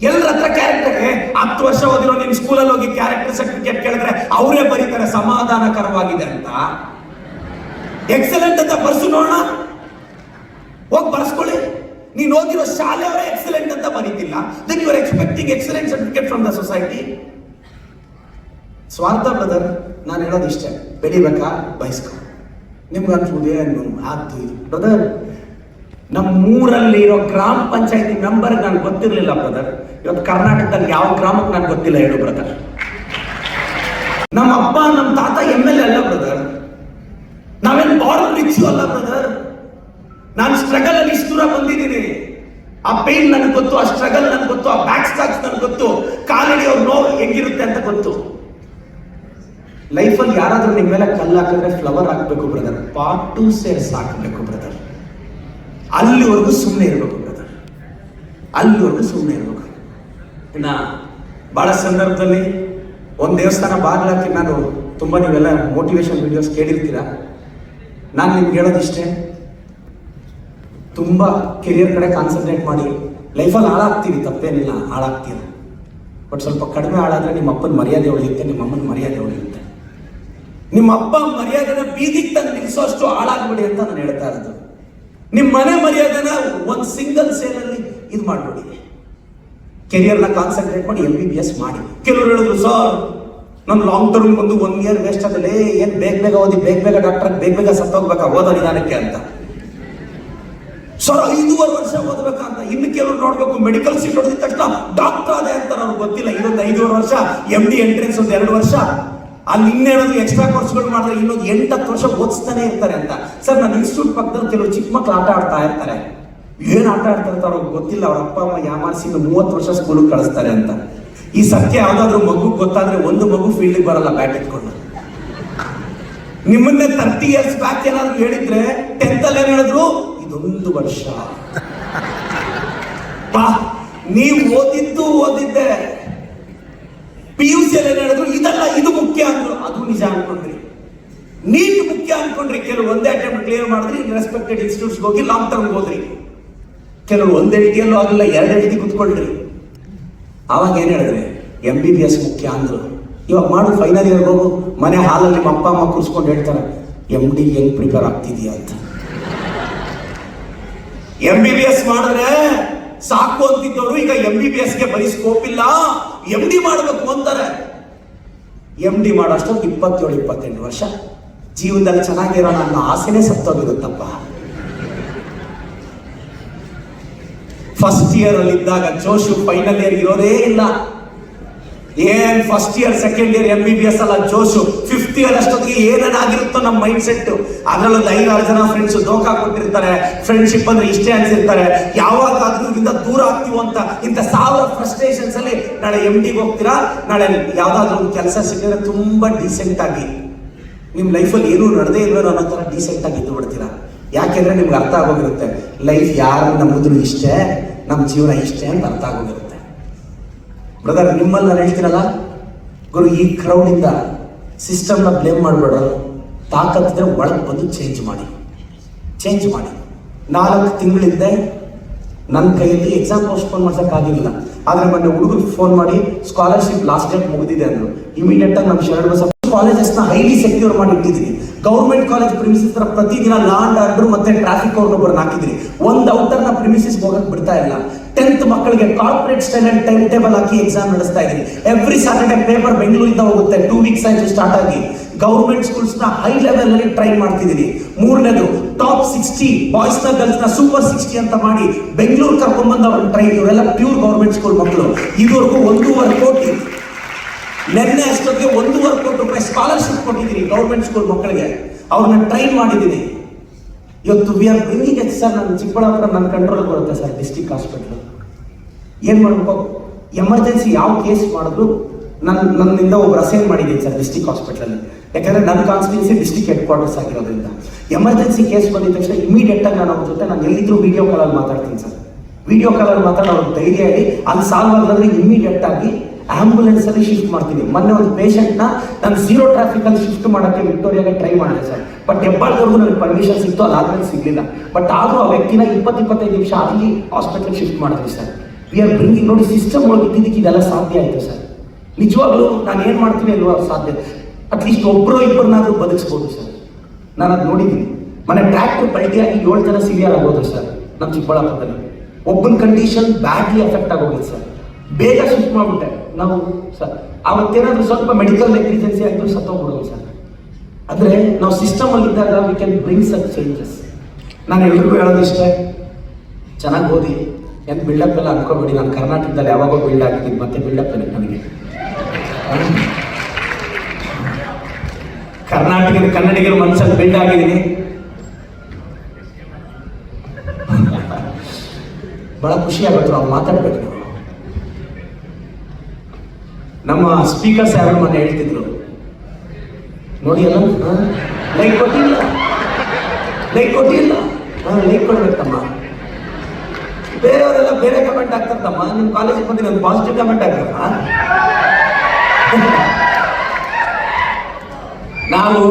ಎಲ್ಲರ ಹತ್ರ ಕ್ಯಾರೆಕ್ಟರ್ 10 ವರ್ಷ ಓದಿರೋ ನಿಮ್ ಸ್ಕೂಲಲ್ಲಿ ಹೋಗಿ ಕ್ಯಾರೆಕ್ಟರ್ ಸರ್ಟಿಫಿಕೇಟ್ ಕೇಳಿದ್ರೆ ಅವರೇ ಬರೀತಾರೆ ಸಮಾಧಾನಕರವಾಗಿದೆ ಅಂತ. ಎಕ್ಸಲೆಂಟ್ ಅಂತ ಬರ್ಸು ನೋಡೋಣ, ಹೋಗಿ ಬರ್ಸ್ಕೊಳ್ಳಿ. ನೀನು ಓದಿರೋ ಶಾಲೆಯವರೇ ಎಕ್ಸಲೆಂಟ್ ಅಂತ ಬರೀತಿಲ್ಲ, then you are expecting excellent certificate from the society. ಸ್ವಾರ್ಥ ಬ್ರದರ್. ನಾನು ಹೇಳೋದು ಇಷ್ಟೇ, ಬೆಳಿಬೇಕಾ ಬಯಸ್ಕೊ. ನಿಮ್ಗೆ ಅನ್ಸುವುದೇ ಆಗ್ತು ಇದು ಬ್ರದರ್. ನಮ್ಮೂರಲ್ಲಿ ಇರೋ ಗ್ರಾಮ ಪಂಚಾಯತಿ ಮೆಂಬರ್ ನನ್ಗೆ ಗೊತ್ತಿರಲಿಲ್ಲ ಬ್ರದರ್. ಇವತ್ತು ಕರ್ನಾಟಕದಲ್ಲಿ ಯಾವ ಗ್ರಾಮಕ್ಕೆ ನನ್ಗೆ ಗೊತ್ತಿಲ್ಲ ಹೇಳು ಬ್ರದರ್. ನಮ್ಮ ಅಪ್ಪ ನಮ್ಮ ತಾತ MLA ಅಲ್ಲ ಬ್ರದರ್. ನಾವೇನು ಬಾರ್ನ್ ರಿಚ್ ಅಲ್ಲ ಬ್ರದರ್. ನಾನು ಸ್ಟ್ರಗಲ್ ಅಲ್ಲಿ ಇಷ್ಟು ಬಂದಿದ್ದೀನಿ. ಆ ಪೇನ್ ನನಗೆ ಗೊತ್ತು, ಆ ಸ್ಟ್ರಗಲ್ ನನಗೆ ಗೊತ್ತು, ಆ ಬ್ಯಾಕ್ ಸ್ಟಾಕ್ಸ್ ನನಗೆ ಗೊತ್ತು. ಕಾಲಿಡಿಯೋ ಲೈಫಲ್ಲಿ ಯಾರಾದ್ರೂ ನಿಮ್ಮ ಮೇಲೆ ಕಲ್ಲು ಹಾಕಿದ್ರೆ ಫ್ಲವರ್ ಹಾಕ್ಬೇಕು ಬ್ರದರ್, ಪಾಟು ಸೇರ್ಸ್ ಹಾಕಬೇಕು ಬ್ರದರ್. ಅಲ್ಲಿವರೆಗೂ ಸುಮ್ಮನೆ ಇರಬೇಕು ಬ್ರದರ್, ಅಲ್ಲಿವರೆಗೂ ಸುಮ್ಮನೆ ಇರಬೇಕು. ಇನ್ನ ಬಹಳ ಸಂದರ್ಭದಲ್ಲಿ ಒಂದು ದೇವಸ್ಥಾನ ಬಾಗಿಲಾಕಿ, ನಾನು ತುಂಬ ನೀವೆಲ್ಲ ಮೋಟಿವೇಶನ್ ವಿಡಿಯೋಸ್ ಕೇಳಿರ್ತೀರಾ. ನಾನು ನಿಮ್ಗೆ ಹೇಳೋದಿಷ್ಟೇ, ತುಂಬ ಕೆರಿಯರ್ ಕಡೆ ಕಾನ್ಸಂಟ್ರೇಟ್ ಮಾಡಿ. ಲೈಫಲ್ಲಿ ಹಾಳಾಗ್ತೀವಿ, ತಪ್ಪೇನಿಲ್ಲ, ಹಾಳಾಗ್ತೀರ. ಬಟ್ ಸ್ವಲ್ಪ ಕಡಿಮೆ ಹಾಳಾದ್ರೆ ನಿಮ್ಮ ಅಪ್ಪನ ಮರ್ಯಾದೆ ಉಳಿಯುತ್ತೆ, ನಿಮ್ಮ ಅಮ್ಮನ ಮರ್ಯಾದೆ ಉಳಿಯುತ್ತೆ. ನಿಮ್ಮ ಅಪ್ಪ ಮರ್ಯಾದೆನ ಬೀದಿಗೆ ತಂದು ನಿಲ್ಲಿಸೋಷ್ಟು ಹಾಳಾಗ್ಬಿಡಿ ಅಂತ ನಾನು ಹೇಳ್ತಾ ಇರೋದು. ನಿಮ್ಮ ಮನೆ ಮರ್ಯಾದೆನ ಒಂದು ಸಿಂಗಲ್ ಸೇಲಲ್ಲಿ ಇದು ಮಾಡ್ಬಿಡಿ. ಕೆರಿಯರ್ನ ಕಾನ್ಸಂಟ್ರೇಟ್ ಮಾಡಿ MBBS ಮಾಡಿ. ಕೆಲವರು ಹೇಳಿದ್ರು, ಸರ್ ನಾನು ಲಾಂಗ್ ಟರ್ಮ್ ಬಂದು 1 ಇಯರ್ ವೇಸ್ಟ್ ಆಗಲೇ, ಏನು ಬೇಗ ಓದಿ ಬೇಗ ಡಾಕ್ಟರ್ ಬೇಗ ಸತ್ತೋಗ್ಬೇಕಾ ಓದೋ ನಿಧಾನಕ್ಕೆ ಅಂತ. ಸರ್ 5.5 ವರ್ಷ ಓದಬೇಕಂತ. ಇನ್ನು ಕೆಲವರು ನೋಡ್ಬೇಕು, ಮೆಡಿಕಲ್ ಸೀಟ್ ಹೊಡೆದ ತಕ್ಷಣ ಡಾಕ್ಟರ್ ಅದೇ ಅಂತ ಅವ್ರಿಗೆ ಗೊತ್ತಿಲ್ಲ. ಇದೊಂದು 5.5 ವರ್ಷ, MD ಎಂಟ್ರೆನ್ಸ್ ಒಂದು 2 ವರ್ಷ, ಅಲ್ಲಿ ಇನ್ನೇನಾದ್ರು ಎಕ್ಸ್ಟ್ರಾ ಕೋರ್ಸ್ಗಳು ಮಾಡಿದ್ರೆ ಇನ್ನೊಂದು 8-10 ವರ್ಷ ಓದಿಸ್ತಾನೆ ಇರ್ತಾರೆ ಅಂತ. ಸರ್ ನನ್ನ ಇನ್ಸ್ಟಿಟ್ಯೂಟ್ ಪಕ್ಕದಲ್ಲಿ ಕೆಲವರು ಚಿಕ್ಕ ಮಕ್ಕಳು ಆಟ ಆಡ್ತಾ ಇರ್ತಾರೆ. ಏನು ಆಟ ಆಡ್ತಾ ಇರ್ತಾರೆ ಅವ್ರಿಗೆ ಗೊತ್ತಿಲ್ಲ, ಅವ್ರ ಅಪ್ಪ ಅಮ್ಮ ಯಾಮಾರಿಸಿ 30 ವರ್ಷ ಸ್ಕೂಲಿಗೆ ಕಳಿಸ್ತಾರೆ ಅಂತ. ಈ ಸತ್ಯ ಯಾವ್ದಾದ್ರು ಮಗು ಗೊತ್ತಾದ್ರೆ ಒಂದು ಮಗು ಫೀಲ್ಡಿಗೆ ಬರಲ್ಲ ಬ್ಯಾಟ್ ಎತ್ಕೊಂಡು. ನಿಮ್ಮನ್ನೇ 30 ಇಯರ್ಸ್ ಬ್ಯಾಕ್ ಏನಾದ್ರು ಹೇಳಿದ್ರೆ 10th ಅಲ್ಲಿ ಏನ್ ಹೇಳಿದ್ರು, ಇದೊಂದು ವರ್ಷ ಬಾ, ನೀವು ಓದಿದ್ದೆ. PUC ಅಲ್ಲಿ ಏನ್ ಹೇಳಿದ್ರು, ಇದಲ್ಲ ಇದು ಮುಖ್ಯ ಅಂದ್ರು. ಅದು ನಿಜ ಅನ್ಕೊಂಡ್ರಿ. ನೀಟ್ ಮುಖ್ಯ ಅನ್ಕೊಂಡ್ರಿ. ಕೆಲವು ಒಂದೇ ಅಟೆಂಪ್ಟ್ ಕ್ಲಿಯರ್ ಮಾಡಿದ್ರಿ, ರೆಸ್ಪೆಕ್ಟೆಡ್ ಇನ್ಸ್ಟಿಟ್ಯೂಟ್ಸ್ ಹೋಗಿ ಲಾಂಗ್ ಟರ್ಮ್ ಹೋದ್ರಿ. ಕೆಲವರು ಒಂದೇ ರೀತಿಯಲ್ಲೂ ಆಗಿಲ್ಲ, 2 ರೀತಿ ಕುತ್ಕೊಳ್ರಿ. ಆವಾಗ ಏನ್ ಹೇಳಿದ್ರೆ MBBS ಮುಖ್ಯ ಅಂದ್ರು. ಇವಾಗ ಮಾಡು, ಫೈನಲ್ ಇಯರ್ ಹೋಗು, ಮನೆ ಹಾಲಲ್ಲಿ ನಿಮ್ಮ ಅಪ್ಪ ಅಮ್ಮ ಕೂರಿಸ್ಕೊಂಡು ಹೇಳ್ತಾರೆ, MD ಹೆಂಗ್ ಪ್ರಿಪೇರ್ ಆಗ್ತಿದೀಯ ಅಂತ. MBBS ಮಾಡಿದ್ರೆ ಸಾಕು ಅಂತಿದ್ದವರು ಈಗ MBBSಗೆ ಬರೀ ಸ್ಕೋಪ್ ಇಲ್ಲ, MD ಮಾಡಬೇಕು ಅಂತಾರೆ. MD ಮಾಡೋಷ್ಟೊಂದು 27-28 ವರ್ಷ. ಜೀವನದಲ್ಲಿ ಚೆನ್ನಾಗಿರೋಣ ಅನ್ನೋ ಆಸೆನೇ ಸತ್ತೋಗಿರುತ್ತಪ್ಪ. ಫಸ್ಟ್ ಇಯರ್ ಅಲ್ಲಿ ಇದ್ದಾಗ ಜೋಶು, ಫೈನಲ್ ಇಯರ್ ಇರೋದೇ ಇಲ್ಲ. ಏನ್ first year second year MBBS ಅಲ್ಲ ಜೋಶು. 5th ಇಯರ್ ಅಷ್ಟೊತ್ತಿಗೆ ಏನೇನಾಗಿರುತ್ತೋ ನಮ್ಮ ಮೈಂಡ್ ಸೆಟ್. ಅದ್ರಲ್ಲೊಂದು 5-6 ಜನ ಫ್ರೆಂಡ್ಸ್ ಧೋಕಾ ಕೊಟ್ಟಿರ್ತಾರೆ. ಫ್ರೆಂಡ್ಶಿಪ್ ಅಂದ್ರೆ ಇಷ್ಟೇ ಅನ್ಸಿರ್ತಾರೆ. ಯಾವಾಗಾದ್ರೂ ಇದರಿಂದ ದೂರ ಆಗ್ತೀವೋ ಅಂತ ಇಂಥ 1000 ಫ್ರಸ್ಟ್ರೇಷನ್ಸ್ ಅಲ್ಲಿ ನಾಳೆ MDಗೆ ಹೋಗ್ತೀರಾ, ನಾಳೆ ಯಾವ್ದಾದ್ರು ಒಂದು ಕೆಲಸ ಸಿಕ್ಕಿದ್ರೆ ತುಂಬಾ ಡೀಸೆಂಟ್ ಆಗಿ ನಿಮ್ ಲೈಫಲ್ಲಿ ಏನೂ ನಡೆದೇ ಇಲ್ವೋ ಅನ್ನೋ ತರ ಡೀಸೆಂಟ್ ಆಗಿ ಇದ್ದು ಬಿಡ್ತೀರಾ. ಯಾಕೆಂದ್ರೆ ನಿಮ್ಗೆ ಅರ್ಥ ಆಗೋಗಿರುತ್ತೆ, ಲೈಫ್ ಯಾರು ನಮ್ಮಿದ್ರು ಇಷ್ಟೇ, ನಮ್ಮ ಜೀವನ ಇಷ್ಟೇ ಅಂತ ಅರ್ಥ ಆಗೋಗಿರುತ್ತೆ. ಬ್ರದರ್, ನಿಮ್ಮಲ್ಲಿ ನಾನು ಹೇಳ್ತೀನಲ್ಲ ಗುರು, ಈ ಕ್ರೌಡಿಂದ ಸಿಸ್ಟಮ್ನ ಬ್ಲೇಮ್ ಮಾಡಬೇಡ್ರು. ತಾಕತ್ತಿದ್ರೆ ಒಳಗೆ ಬಂದು ಚೇಂಜ್ ಮಾಡಿ. 4 ತಿಂಗಳಿಂದ ನನ್ನ ಕೈಯಲ್ಲಿ ಎಕ್ಸಾಮ್ ಪೋಸ್ಟ್ಪೋನ್ ಮಾಡ್ಸೋಕ್ಕಾಗಿಲ್ಲ. ಆದರೆ ಮೊನ್ನೆ ಹುಡುಗರು ಫೋನ್ ಮಾಡಿ ಸ್ಕಾಲರ್ಶಿಪ್ ಲಾಸ್ಟ್ ಡೇಟ್ ಮುಗಿದಿದೆ ಅಂದರು. ಇಮಿಡಿಯೇಟ್ ಆಗಿ ನಮ್ಮ ಶರಣ ಬಸಪ್ಪ ಕಾಲೇಜಸ್ನ ಹೈಲಿ ಸೆಕ್ಯೂರ್ ಮಾಡಿ ಇಟ್ಟಿದ್ರಿ. ಗೌರ್ಮೆಂಟ್ ಕಾಲೇಜ್ ಪ್ರಿಮಿಸಿಸ್ ಪ್ರತಿದಿನ ಲಾ ಅಂಡ್ ಆರ್ಡರ್ ಮತ್ತೆ ಟ್ರಾಫಿಕ್ ಅವ್ರನ್ನೊಬ್ಬರನ್ನ ಹಾಕಿದ್ರಿ. ಒಂದು ಔಟರ್ನ ಪ್ರಿಮಿಸಿಸ್ ಹೋಗಕ್ಕೆ ಬಿಡ್ತಾ ಇಲ್ಲ. 10th ಮಕ್ಕಳಿಗೆ corporate style and time table hockey exam ನಡೆಸ್ತಾ ಇದ್ರಿ. ಎವ್ರಿ ಸ್ಯಾಟರ್ಡೆ ಪೇಪರ್ ಬೆಂಗಳೂರಿಂದ ಹೋಗುತ್ತೆ. 2 ವೀಕ್ಸ್ ಆಯ್ತು ಸ್ಟಾರ್ಟ್ ಆಗಿ. ಗೌರ್ಮೆಂಟ್ ಸ್ಕೂಲ್ಸ್ ನ ಹೈ ಲೆವೆಲ್ ಅಲ್ಲಿ ಟ್ರೈ ಮಾಡ್ತಿದ್ದೀರಿ. 3ನೇದು ಟಾಪ್ 60 ಬಾಯ್ಸ್ ನ ಗರ್ಲ್ಸ್ ನ ಸೂಪರ್ 60 ಅಂತ ಮಾಡಿ ಬೆಂಗಳೂರು ಕರ್ಕೊಂಡ್ಬಂದು ಅವ್ರನ್ನ ಟ್ರೈ. ಇವರೆಲ್ಲ ಪ್ಯೂರ್ ಗೌರ್ಮೆಂಟ್ ಸ್ಕೂಲ್ ಮಕ್ಕಳು. ಇದುವರೆಗೂ 1.5 ಕೋಟಿ, ನೆನ್ನೆ ಅಷ್ಟೊತ್ತಿಗೆ 1.5 ಕೋಟಿ ರೂಪಾಯಿ ಸ್ಕಾಲರ್ಶಿಪ್ ಕೊಟ್ಟಿದ್ದೀನಿ ಗೌರ್ಮೆಂಟ್ ಸ್ಕೂಲ್ ಮಕ್ಕಳಿಗೆ. ಅವ್ರನ್ನ ಟ್ರೈನ್ ಮಾಡಿದ್ದೀನಿ. ಇವತ್ತು we are bringing H. Sir ನನ್ನ ಚಿಕ್ಕಬಳ್ಳಾಪುರ ನನ್ನ ಕಂಟ್ರೋಲ್ ಬರುತ್ತೆ ಸರ್, ಡಿಸ್ಟ್ರಿಕ್ಟ್ ಹಾಸ್ಪಿಟಲ್. ಏನು ಮಾಡಬೇಕು, ಎಮರ್ಜೆನ್ಸಿ ಯಾವ ಕೇಸ್ ಮಾಡಿದ್ರು ನನ್ನಿಂದ ಒಬ್ರು ಅಸೈನ್ ಮಾಡಿದ್ದೀನಿ ಸರ್ ಡಿಸ್ಟ್ರಿಕ್ಟ್ ಹಾಸ್ಪಿಟಲಲ್ಲಿ. ಯಾಕಂದರೆ ನನ್ನ ಕಾನ್ಸ್ಟಿಟ್ಯೂನ್ಸಿ ಡಿಸ್ಟ್ರಿಕ್ಟ್ ಹೆಡ್ ಕ್ವಾರ್ಟರ್ಸ್ ಆಗಿರೋದ್ರಿಂದ ಎಮರ್ಜೆನ್ಸಿ ಕೇಸ್ ಬಂದಿದ ತಕ್ಷಣ ಇಮಿಡಿಯೇಟ್ ಆಗಿ ನಾನು ಅವ್ರ ಜೊತೆ ನಾನು ಎಲ್ಲಿದ್ರು ವಿಡಿಯೋ ಕಾಲಲ್ಲಿ ಮಾತಾಡ್ತೀನಿ ಸರ್. ವಿಡಿಯೋ ಕಾಲಲ್ಲಿ ಮಾತಾಡಿ ಅವ್ರಿಗೆ ಧೈರ್ಯ ಹೇಳಿ ಅಲ್ಲಿ ಸಾಲ್ವ್ ಆಗಿದ್ರೆ ಇಮಿಡಿಯೇಟ್ ಆಗಿ ಆಂಬುಲೆನ್ಸ್ ಅಲ್ಲಿ ಶಿಫ್ಟ್ ಮಾಡ್ತೀನಿ. ಮೊನ್ನೆ ಒಂದು ಪೇಷಂಟ್ನ ನಾನು 0 ಟ್ರಾಫಿಕ್ ಅಲ್ಲಿ ಶಿಫ್ಟ್ ಮಾಡೋಕ್ಕೆ ವಿಕ್ಟೋರಿಯಾಗೆ ಟ್ರೈ ಮಾಡಿದೆ ಸರ್. ಬಟ್ ಹೆಬ್ಬಾಳ್ವರೆಗೂ ನನಗೆ ಪರ್ಮಿಷನ್ ಸಿಕ್ತು, ಅದಾದ್ಮೇಲೆ ಸಿಗಲಿಲ್ಲ. ಬಟ್ ಆದರೂ ಆ ವ್ಯಕ್ತಿನ 20-25 ನಿಮಿಷ ಅಲ್ಲಿ ಹಾಸ್ಪಿಟಲ್ ಶಿಫ್ಟ್ ಮಾಡಿದ್ವಿ ಸರ್. We are bringing. ನೋಡಿ, ಸಿಸ್ಟಮ್ ಒಳಗೆ ಇದ್ದಿದ್ದಕ್ಕೆ ಇದೆಲ್ಲ ಸಾಧ್ಯ ಆಯಿತು ಸರ್. ನಿಜವಾಗ್ಲೂ ನಾನು ಏನು ಮಾಡ್ತೀನಿ ಅಲ್ವಾ ಸಾಧ್ಯ. ಅಟ್ಲೀಸ್ಟ್ ಒಬ್ಬರು ಇಬ್ಬರನ್ನಾದ್ರೂ ಬದುಕಿಸ್ಬೋದು ಸರ್. ನಾನು ಅದು ನೋಡಿದ್ದೀನಿ. ಮನೆ ಟ್ರ್ಯಾಕ್ಟರ್ ಪಲ್ಟಿಯಾಗಿ 7 ಜನ ಸಿವಿಯರ್ ಆಗೋದು ಸರ್ ನಮ್ಮ ಚಿಕ್ಕಬಳ್ಳಾಪುರದಲ್ಲಿ. ಒಬ್ಬನ ಕಂಡೀಷನ್ ಬ್ಯಾಡ್ಲಿ ಎಫೆಕ್ಟ್ ಆಗೋಗಿದೆ ಸರ್. ಬೇಗ ಶಿಫ್ಟ್ ಮಾಡಿಬಿಟ್ಟೆ ನಾವು ಸರ್. ಅವತ್ತೇನಾದ್ರೂ ಸ್ವಲ್ಪ ಮೆಡಿಕಲ್ ನೆಗ್ಲಿಜೆನ್ಸಿ ಆಗಿದ್ರು ಸತ್ತೋಗ್ಬಿಡೋದು ಸರ್. ಅಂದರೆ ನಾವು ಸಿಸ್ಟಮ್ ಅಲ್ಲಿ ಇದ್ದಾಗ we can bring such changes. ನಾನು ಎಲ್ರಿಗೂ ಹೇಳೋದಿಷ್ಟೇ, ಚೆನ್ನಾಗಿ ಓದಿ, ಏನು ಬಿಲ್ಡಪ್ ಎಲ್ಲ ಅನ್ಕೋಬೇಡಿ. ನಾನು ಕರ್ನಾಟಕದಲ್ಲಿ ಯಾವಾಗೋ ಬಿಲ್ಡ್ ಆಗಿದ್ದೀನಿ, ಮತ್ತೆ ಬಿಲ್ಡಪ್ ಇದೆ ನನಗೆ. ಕನ್ನಡಿಗರ ಮನಸ್ಸಲ್ಲಿ ಬಿಲ್ಡ್ ಆಗಿದ್ದೀನಿ. ಬಹಳ ಖುಷಿ ಆಗುತ್ತೆ ಅವ್ರು ಮಾತಾಡ್ಬೇಕು. ನಮ್ಮ ಸ್ಪೀಕರ್ ಸಾಹೇಬರು ಮೊನ್ನೆ ಹೇಳ್ತಿದ್ರು, ನೋಡಿ ಅಲ್ಲ, ಲೈಕ್ ಕೊಟ್ಟಿಲ್ಲ, ಲೈಕ್ ಕೊಟ್ಟಿಲ್ಲ. ಲೈಕ್ ಕೊಡ್ಬೇಕಮ್ಮ. ಬೇರೆಯವರೆಲ್ಲ ಬೇರೆ ಕಮೆಂಟ್ ಆಗ್ತಾರಮ್ಮ. ನಿಮ್ ಕಾಲೇಜಿಗೆ ಬಂದು ಒಂದು ಪಾಸಿಟಿವ್ ಕಮೆಂಟ್ ಆಗ್ತಾರ. ನಾವು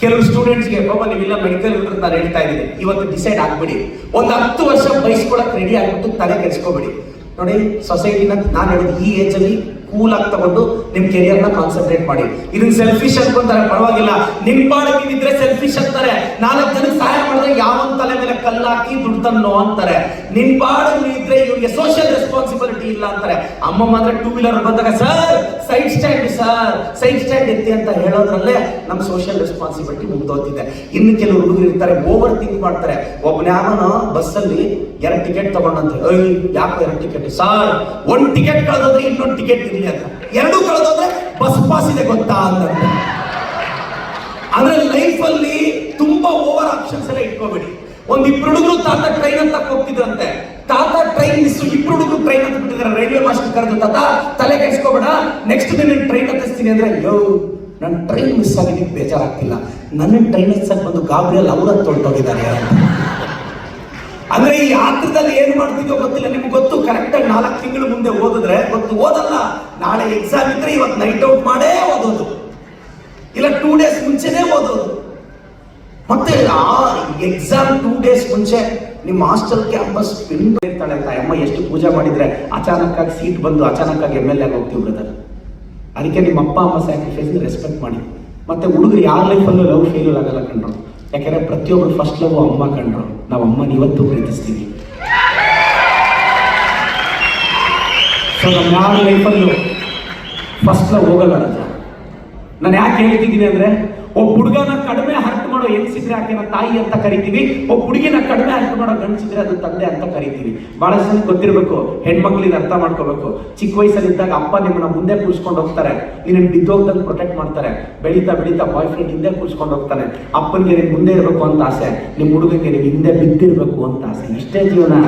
ಕೆಲವು ಸ್ಟೂಡೆಂಟ್ಸ್ಗೆ ಪಾಪ ನೀವೆಲ್ಲ ಮೆಡಿಕಲ್ ಇದ್ರೆ ನಾನು ಹೇಳ್ತಾ ಇದ್ದೀನಿ, ಇವತ್ತು ಡಿಸೈಡ್ ಆಗ್ಬಿಡಿ. ಒಂದು 10 ವರ್ಷ ಬಯಸ್ಕೊಳಕ್ ರೆಡಿ ಆಗ್ಬಿಟ್ಟು ತಲೆ ಕೆಡಿಸ್ಕೋಬೇಡಿ. ನೋಡಿ, ಸೊಸೈಟಿನ ನಾನು ಹೇಳಿದ ಈ ಏಜ್ ಅಲ್ಲಿ ಕೂಲ್ ಆಗಿ ತಗೊಂಡು ನಿಮ್ ಕೆರಿಯರ್ ನ ಕಾನ್ಸಂಟ್ರೇಟ್ ಮಾಡಿ. ಇದನ್ನ ಸೆಲ್ಫಿಶ್ ಅನ್ಕೊಂತಾರೆ, ಪರವಾಗಿಲ್ಲ. ನಿಮ್ ಪಾಡಕ್ಕೆ ಇದ್ರೆ ಸೆಲ್ಫಿಶ್ ಅಂತಾರೆ. 4 ಜನಕ್ಕೆ ಸಹಾಯ ಮಾಡಿದ್ರೆ ಯಾವನ್ ತಲೆ ಮೇಲೆ ಕಲ್ಲಾಕಿ ದುಡ್ಡು ತನ್ನೋ ಅಂತಾರೆ. ನಿನ್ ಪಾಡಲ್ಲಿ ಇದ್ರೆ ಇವ್ರಿಗೆ ಸೋಷಿಯಲ್ ರೆಸ್ಪಾನ್ಸಿಬಿಲಿಟಿ ಇಲ್ಲ ಅಂತಾರೆ. ಅಮ್ಮ ಮಾತ್ರ 2 ವೀಲರ್ ಬಂದಾಗ sir side stand, sir side stand ಎತ್ತಿ ಅಂತ ಹೇಳೋದ್ರಲ್ಲೇ ನಮ್ ಸೋಷಿಯಲ್ ರೆಸ್ಪಾನ್ಸಿಬಿಲಿಟಿ ಮುಗ್ದೋಗ್ತಿದೆ. ಇನ್ನು ಕೆಲವು ಹುಡುಗರು ಇರ್ತಾರೆ, ಓವರ್ ಥಿಂಕ್ ಮಾಡ್ತಾರೆ. ಒಬ್ಬನ್ಯಾವನೋ ಬಸ್ಸಲ್ಲಿ 2 ಟಿಕೆಟ್ ತಗೊಂಡಂತೆ, ಯಾಕೆ 2 ಟಿಕೆಟ್ ಸರ್? 1 ಟಿಕೆಟ್ ಕಳೆದೋದ್ರೆ ಇನ್ನೊಂದು ಟಿಕೆಟ್ ಇರಲಿ ಅಂತ, 2 ಕಳೆದೋದ್ರೆ ಬಸ್ ಪಾಸ್ ಇದೆ ಗೊತ್ತಾ ಅಂತ. ಅಂದ್ರೆ ಲೈಫ್ ಅಲ್ಲಿ ತುಂಬಾ ಓವರ್ ಆಪ್ಷನ್ಸ್ ಎಲ್ಲ ಇಟ್ಕೋಬೇಡಿ. 1 2 ಹುಡುಗರು ತಾತ ಟ್ರೈನ್ ಅಂತ ಹೋಗ್ತಿದ್ರಂತೆ. ತಾತ ಟ್ರೈನ್ ಮಿಸ್, 2 ಹುಡುಗರು ಟ್ರೈನ್ ಅಂತ ಬಿಟ್ಟಿದ್ದಾರೆ. ರೈಲ್ವೆ ಮಾಸ್ಟರ್ ಕರೆದು, ತಾತ ತಲೆ ಕೆಡಿಸ್ಕೋಬೇಡ, ನೆಕ್ಸ್ಟ್ ದಿನ ಟ್ರೈನ್ ಹತ್ತಿಸ್ತೀನಿ ಅಂದ್ರೆ, ಯೋ ನನ್ನ ಟ್ರೈನ್ ಮಿಸ್ ಆಗಿದ್ದಕ್ಕೆ ಬೇಜಾರಾಗ್ತಿಲ್ಲ, ನನ್ನ ಟ್ರೈನ್ ಹಚ್ಚಕ್ ಬಂದು ಗಾಬ್ರಿಯಲ್ಲಿ ಅವ್ರ ತೊಳ್ತೋಗಿದ್ದಾರೆ. ಅಂದ್ರೆ ಈ ಯಾತ್ರದಲ್ಲಿ ಏನ್ ಮಾಡ್ತಿದ್ಯೋ ಗೊತ್ತಿಲ್ಲ. ನಿಮ್ಗೆ ಗೊತ್ತು, ಕರೆಕ್ಟ್ ಆಗಿ 4 ತಿಂಗಳು ಮುಂದೆ ಓದಿದ್ರೆ ಗೊತ್ತು. ಓದಲ್ಲ, ನಾಳೆ ಎಕ್ಸಾಮ್ ಇದ್ರೆ ಇವತ್ತು ನೈಟ್ ಔಟ್ ಮಾಡೇ ಓದೋದು, ಇಲ್ಲ 2 ಡೇಸ್ ಮುಂಚೆನೇ ಓದೋದು. ಮತ್ತೆ ಆ ಎಕ್ಸಾಮ್ 2 ಡೇಸ್ ಮುಂಚೆ ನಿಮ್ಮ ಹಾಸ್ಟೆಲ್ ಕ್ಯಾಂಪಸ್ ಪಿನ್ ಇರ್ತಾಳೆ ಅಂತ ಅಮ್ಮ ಎಷ್ಟು ಪೂಜೆ ಮಾಡಿದ್ರೆ ಅಚಾನಕ್ ಆಗಿ ಸೀಟ್ ಬಂದು ಅಚಾನಕ್ ಆಗಿ MLA ಆಗಿ ಹೋಗ್ತೀವಿ ಬ್ರದರ್. ಅದಕ್ಕೆ ನಿಮ್ಮ ಅಪ್ಪ ಅಮ್ಮ ಸ್ಯಾಕ್ರಿಫೈಸ್ ರೆಸ್ಪೆಕ್ಟ್ ಮಾಡಿ. ಮತ್ತೆ ಹುಡುಗರು ಯಾರ ಲೈಫಲ್ಲೂ ಲವ್ ಫೇಲ್ಯೂರ್ ಆಗಲ್ಲ ಕಂಡ್ರು. ಯಾಕಂದ್ರೆ ಪ್ರತಿಯೊಬ್ಬರು ಫಸ್ಟ್ ಲವ್ ಅಮ್ಮ ಕಂಡ್ರು. ನಾವು ಅಮ್ಮನ ಇವತ್ತು ಪ್ರೀತಿಸ್ತೀವಿ. ಸೊ ನಮ್ಮ ಯಾರ ಲೈಫಲ್ಲೂ ಫಸ್ಟ್ ಲವ್ ಹೋಗಲ್ಲ ರಾಜ. ನಾನು ಯಾಕೆ ಹೇಳ್ತಿದ್ದೀನಿ ಅಂದ್ರೆ, ಒಬ್ಬ ಹುಡುಗನ ಕಡಿಮೆ ಹರ್ಟ್ ಮಾಡೋ ಹೆಂಗಸಿದ್ರೆ ಆಕೆನ ತಾಯಿ ಅಂತ ಕರಿತೀವಿ, ಒಬ್ಬ ಹುಡುಗಿನ ಕಡಿಮೆ ಹರ್ಟ್ ಮಾಡೋ ಗಂಡಸಿದ್ರೆ ಅದು ತಂದೆ ಅಂತ ಕರಿತೀವಿ. ಬಹಳ ಜನ ಗೊತ್ತಿರಬೇಕು, ಹೆಣ್ಮಕ್ಳಿಗೆ ಅರ್ಥ ಮಾಡ್ಕೋಬೇಕು. ಚಿಕ್ಕ ವಯಸ್ಸಲ್ಲಿದ್ದಾಗ ಅಪ್ಪ ನಿಮ್ಮನ್ನ ಮುಂದೆ ಕೂರಿಸ್ಕೊಂಡು ಹೋಗ್ತಾರೆ, ನೀನು ಬಿದ್ದೋಗ್ದಂಗೆ ಪ್ರೊಟೆಕ್ಟ್ ಮಾಡ್ತಾರೆ. ಬೆಳೀತಾ ಬೆಳೀತಾ ಬಾಯ್ ಫ್ರೆಂಡ್ ಹಿಂದೆ ಕೂರಿಸ್ಕೊಂಡು ಹೋಗ್ತಾನೆ. ಅಪ್ಪನಿಗೆ ನೀನು ಮುಂದೆ ಇರಬೇಕು ಅಂತ ಆಸೆ, ನಿಮ್ಮ ಹುಡುಗನಿಗೆ ನೀವು ಹಿಂದೆ ಬಿದ್ದಿರ್ಬೇಕು ಅಂತ ಆಸೆ. ಇಷ್ಟೇ ಜೀವನ.